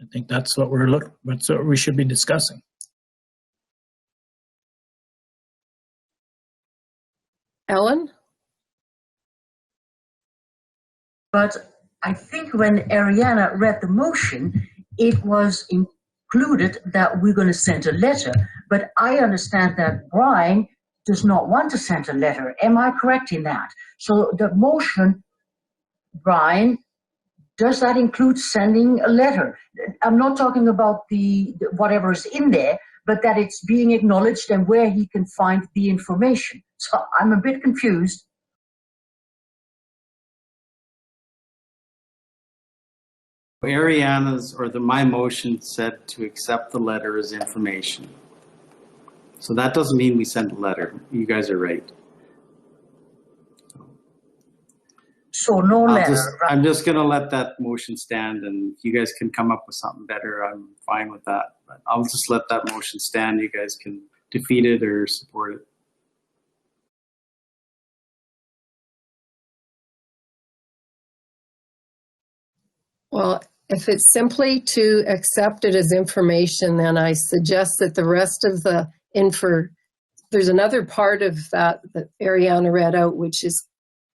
I think that's what we should be discussing. Ellen? But I think when Ariana read the motion, it was included that we're going to send a letter. But I understand that Brian does not want to send a letter. Am I correct in that? So the motion, Brian, does that include sending a letter? I'm not talking about the whatever is in there, but that it's being acknowledged and where he can find the information. So I'm a bit confused. Ariana's my motion said to accept the letter as information. So that doesn't mean we send a letter. You guys are right. So no letter. I'm just going to let that motion stand, and if you guys can come up with something better, I'm fine with that. But I'll just let that motion stand. You guys can defeat it or support it. Well, if it's simply to accept it as information, then I suggest that the rest of the there's another part of that Ariana read out, which is,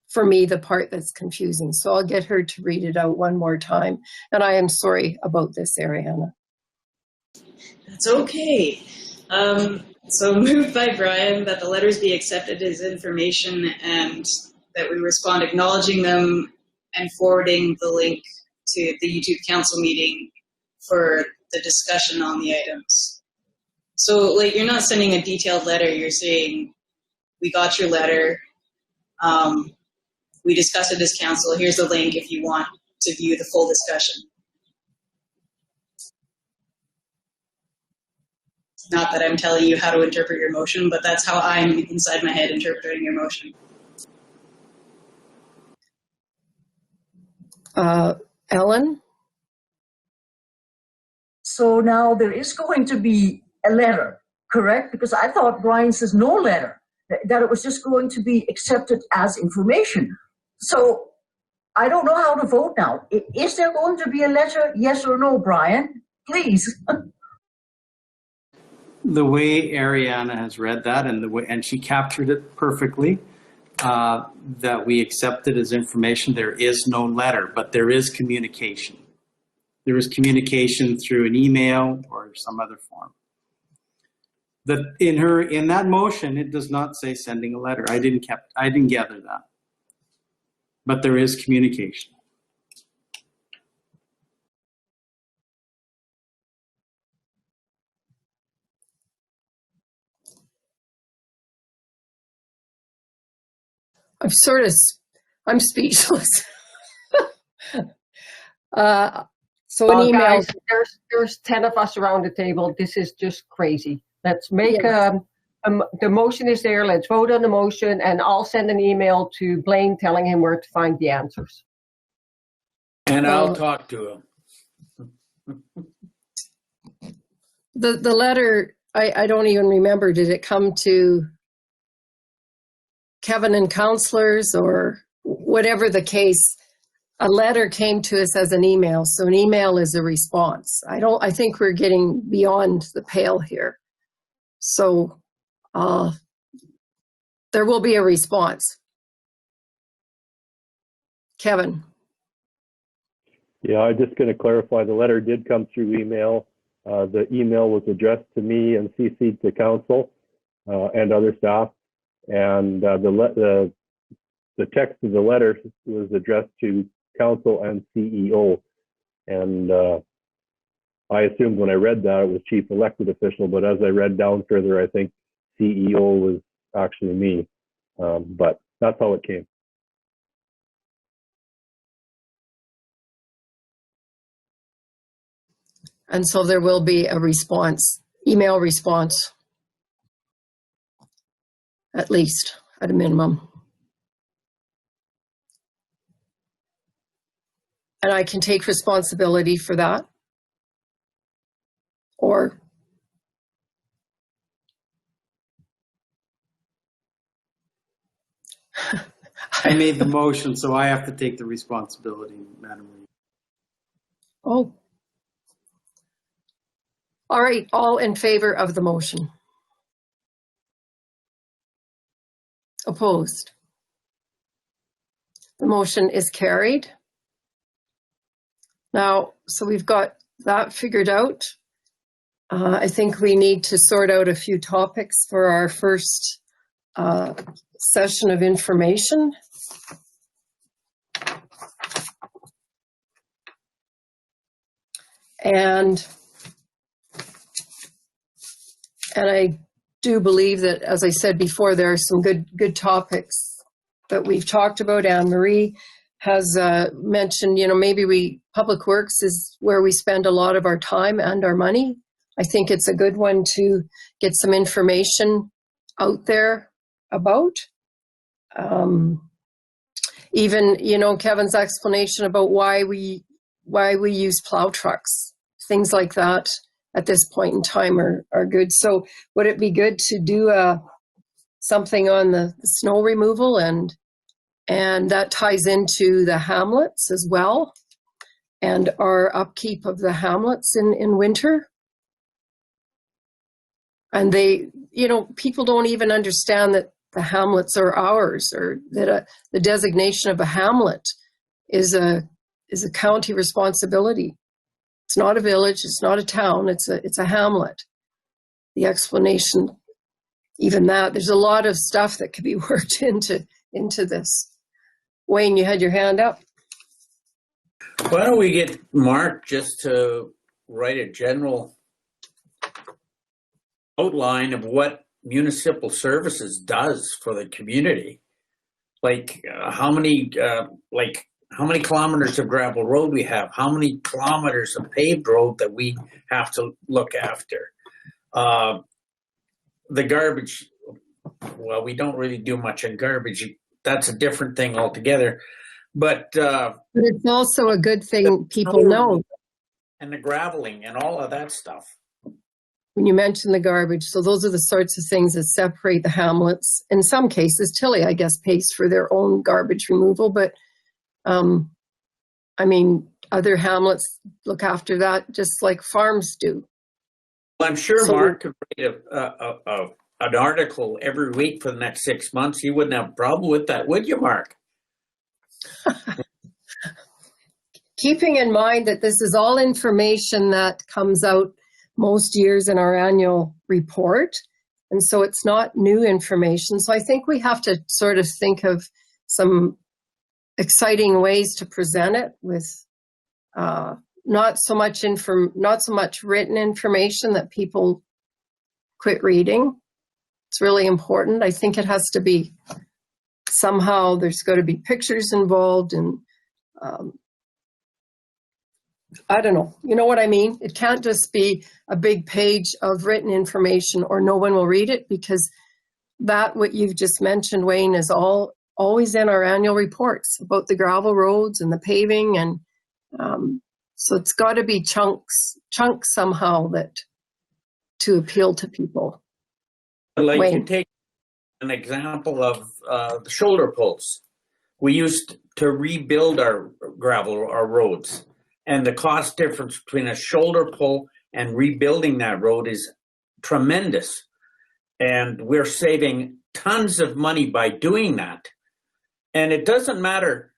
for me, the part that's confusing. So I'll get her to read it out one more time. And I am sorry about this, Ariana. That's okay. So moved by Brian that the letters be accepted as information and that we respond acknowledging them and forwarding the link to the YouTube council meeting for the discussion on the items. So like, you're not sending a detailed letter, you're saying, we got your letter, we discussed it as council, here's the link if you want to view the full discussion. Not that I'm telling you how to interpret your motion, but that's how I'm inside my head interpreting your motion. Ellen? So now there is going to be a letter, correct? Because I thought Brian says no letter, that it was just going to be accepted as information. So I don't know how to vote now. Is there going to be a letter, yes or no, Brian? Please. The way Ariana has read that and she captured it perfectly, that we accept it as information. There is no letter, but there is communication. There is communication through an email or some other form. In that motion, it does not say sending a letter. I didn't gather that. But there is communication. I'm speechless. So an email. Guys, there's 10 of us around the table. This is just crazy. Let's make the motion is there. Let's vote on the motion, and I'll send an email to Blaine telling him where to find the answers. And I'll talk to him. The letter, I don't even remember. Did it come to Kevin and counselors or whatever the case? A letter came to us as an email, so an email is a response. I think we're getting beyond the pale here. So there will be a response. Kevin. Yeah, I'm just going to clarify. The letter did come through email. The email was addressed to me and CC'd to council and other staff. And the text of the letter was addressed to council and CEO. And I assumed when I read that it was chief elected official, but as I read down further, I think CEO was actually me. But that's how it came. And so there will be a response, email response, at least, at a minimum. And I can take responsibility for that. Or I made the motion, so I have to take the responsibility, Madam Reed. oh. All right, all in favor of the motion? Opposed? The motion is carried. Now, so we've got that figured out. I think we need to sort out a few topics for our first session of information. And I do believe that, as I said before, there are some good topics that we've talked about. Anne-Marie has mentioned, you know, maybe Public Works is where we spend a lot of our time and our money. I think it's a good one to get some information out there about. Even, you know, Kevin's explanation about why we use plow trucks, things like that at this point in time are good. So would it be good to do something on the snow removal, and that ties into the hamlets as well, and our upkeep of the hamlets in winter? And they, you know, people don't even understand that the hamlets are ours, or that the designation of a hamlet is a county responsibility. It's not a village, it's not a town, it's a hamlet. The explanation, even that, there's a lot of stuff that could be worked into this. Wayne, you had your hand up. Why don't we get Mark just to write a general outline of what municipal services does for the community? Like how many kilometers of gravel road we have, how many kilometers of paved road that we have to look after. The garbage, well, we don't really do much on garbage. That's a different thing altogether. But it's also a good thing people know. And the graveling and all of that stuff. When you mention the garbage, so those are the sorts of things that separate the hamlets. In some cases, Tilly, I guess, pays for their own garbage removal, but I mean, other hamlets look after that just like farms do. Well, I'm sure Mark could write an article every week for the next 6 months. You wouldn't have a problem with that, would you, Mark? Keeping in mind that this is all information that comes out most years in our annual report, and so it's not new information. So I think we have to sort of think of some exciting ways to present it with not so much written information that people quit reading. It's really important. I think it has to be somehow, there's got to be pictures involved, and I don't know, you know what I mean? It can't just be a big page of written information or no one will read it, because that, what you've just mentioned, Wayne, is always in our annual reports about the gravel roads and the paving, and so it's got to be chunks somehow that to appeal to people. Like Wayne. You take an example of the shoulder pulls. We used to rebuild our roads, and the cost difference between a shoulder pull and rebuilding that road is tremendous. And we're saving tons of money by doing that. And it doesn't matter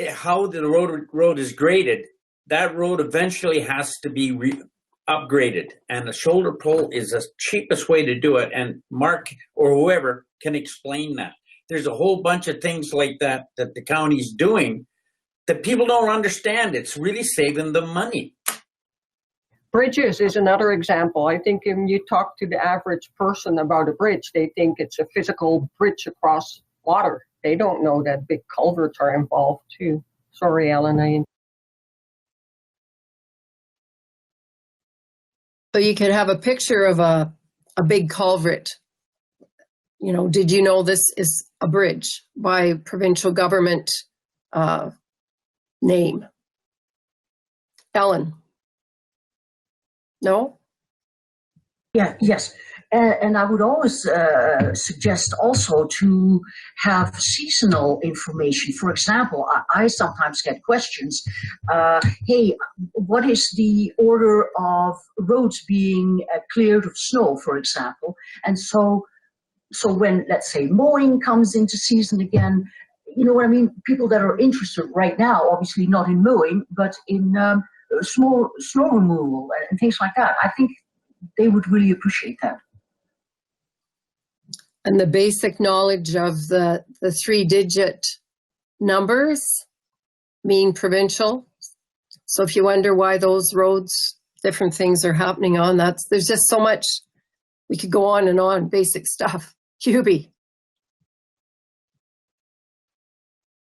how the road is graded. That road eventually has to be upgraded, and the shoulder pull is the cheapest way to do it. And Mark or whoever can explain that. There's a whole bunch of things like that that the county's doing that people don't understand. It's really saving them money. Bridges is another example. I think when you talk to the average person about a bridge, they think it's a physical bridge across water. They don't know that big culverts are involved too. Sorry, Ellen. So you could have a picture of a big culvert. You know, did you know this is a bridge by provincial government name? Ellen? No? Yeah, yes. And I would always suggest also to have seasonal information. For example, I sometimes get questions, hey, what is the order of roads being cleared of snow, for example? And so when, let's say, mowing comes into season again, you know what I mean? People that are interested right now, obviously not in mowing, but in snow removal and things like that. I think they would really appreciate that. And the basic knowledge of the 3-digit numbers mean provincial. So if you wonder why those roads, different things are happening on, there's just so much. We could go on and on, basic stuff. Hubie.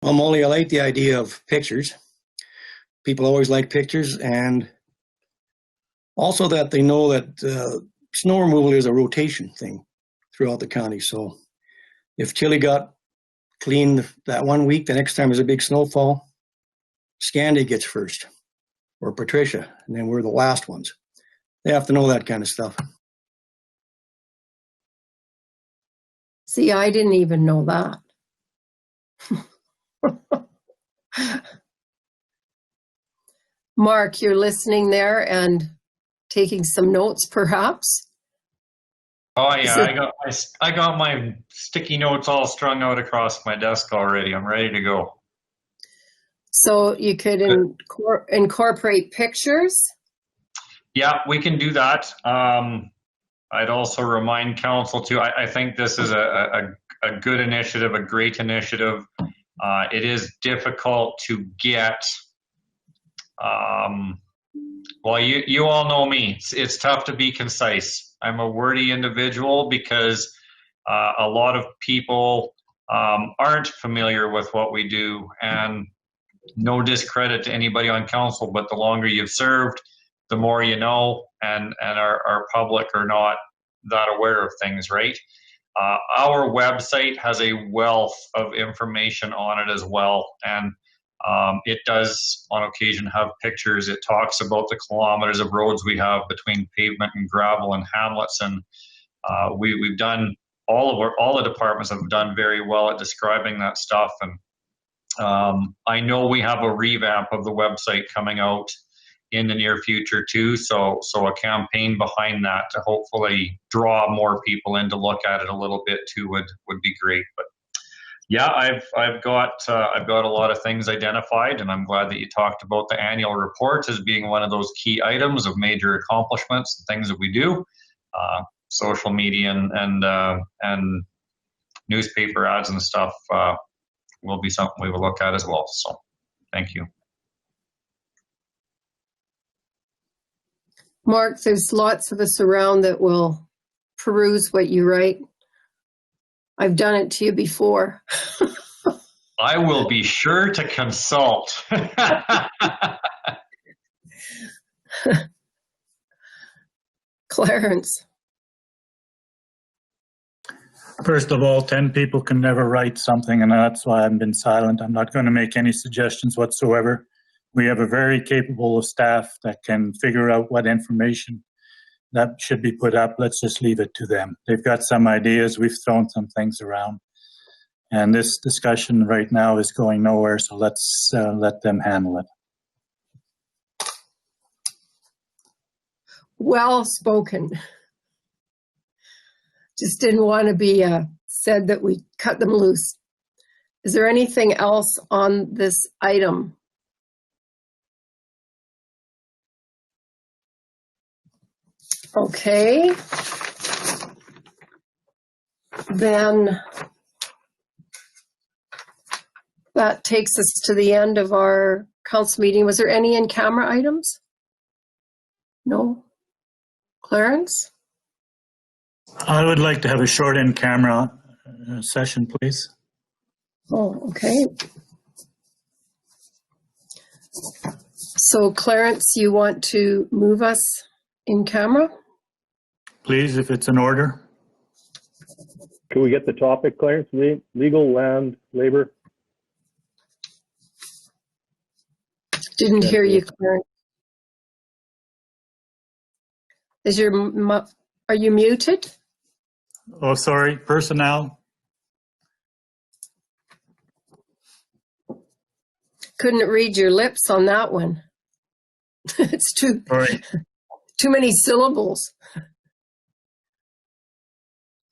Well, Molly, I like the idea of pictures. People always like pictures, and also that they know that snow removal is a rotation thing throughout the county. So if Chile got cleaned that 1 week, the next time there's a big snowfall, Scandia gets first, or Patricia, and then we're the last ones. They have to know that kind of stuff. See, I didn't even know that. Mark, you're listening there and taking some notes, perhaps? Oh yeah, I got my sticky notes all strung out across my desk already. I'm ready to go. So you could incorporate pictures? Yeah, we can do that. I'd also remind council too, I think this is a good initiative, a great initiative. It is difficult to get, well, you all know me. It's tough to be concise. I'm a wordy individual because a lot of people aren't familiar with what we do, and no discredit to anybody on council, but the longer you've served, the more you know, and our public are not that aware of things, right? Our website has a wealth of information on it as well, and it does on occasion have pictures. It talks about the kilometers of roads we have between pavement and gravel and hamlets, and we've done all the departments have done very well at describing that stuff. And I know we have a revamp of the website coming out in the near future too, so a campaign behind that to hopefully draw more people in to look at it a little bit too would be great. But yeah, I've got a lot of things identified, and I'm glad that you talked about the annual report as being one of those key items of major accomplishments and things that we do. Social media and newspaper ads and stuff will be something we will look at as well. So thank you. Mark, there's lots of us around that will peruse what you write. I've done it to you before. I will be sure to consult. Clarence. First of all, 10 people can never write something, and that's why I've been silent. I'm not going to make any suggestions whatsoever. We have a very capable staff that can figure out what information that should be put up. Let's just leave it to them. They've got some ideas. We've thrown some things around. And this discussion right now is going nowhere, so let's let them handle it. Well spoken. Just didn't want to be said that we cut them loose. Is there anything else on this item? Okay. Then that takes us to the end of our council meeting. Was there any in-camera items? No? Clarence? I would like to have a short in-camera session, please. Oh, okay. So Clarence, you want to move us in camera? Please, if it's in order. Can we get the topic, Clarence? Legal land labor? Didn't hear you, Clarence. Are you muted? Oh, sorry, personnel. Couldn't read your lips on that one. It's too many syllables.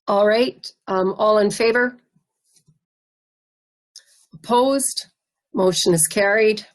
All right, all in favor? Opposed? Motion is carried.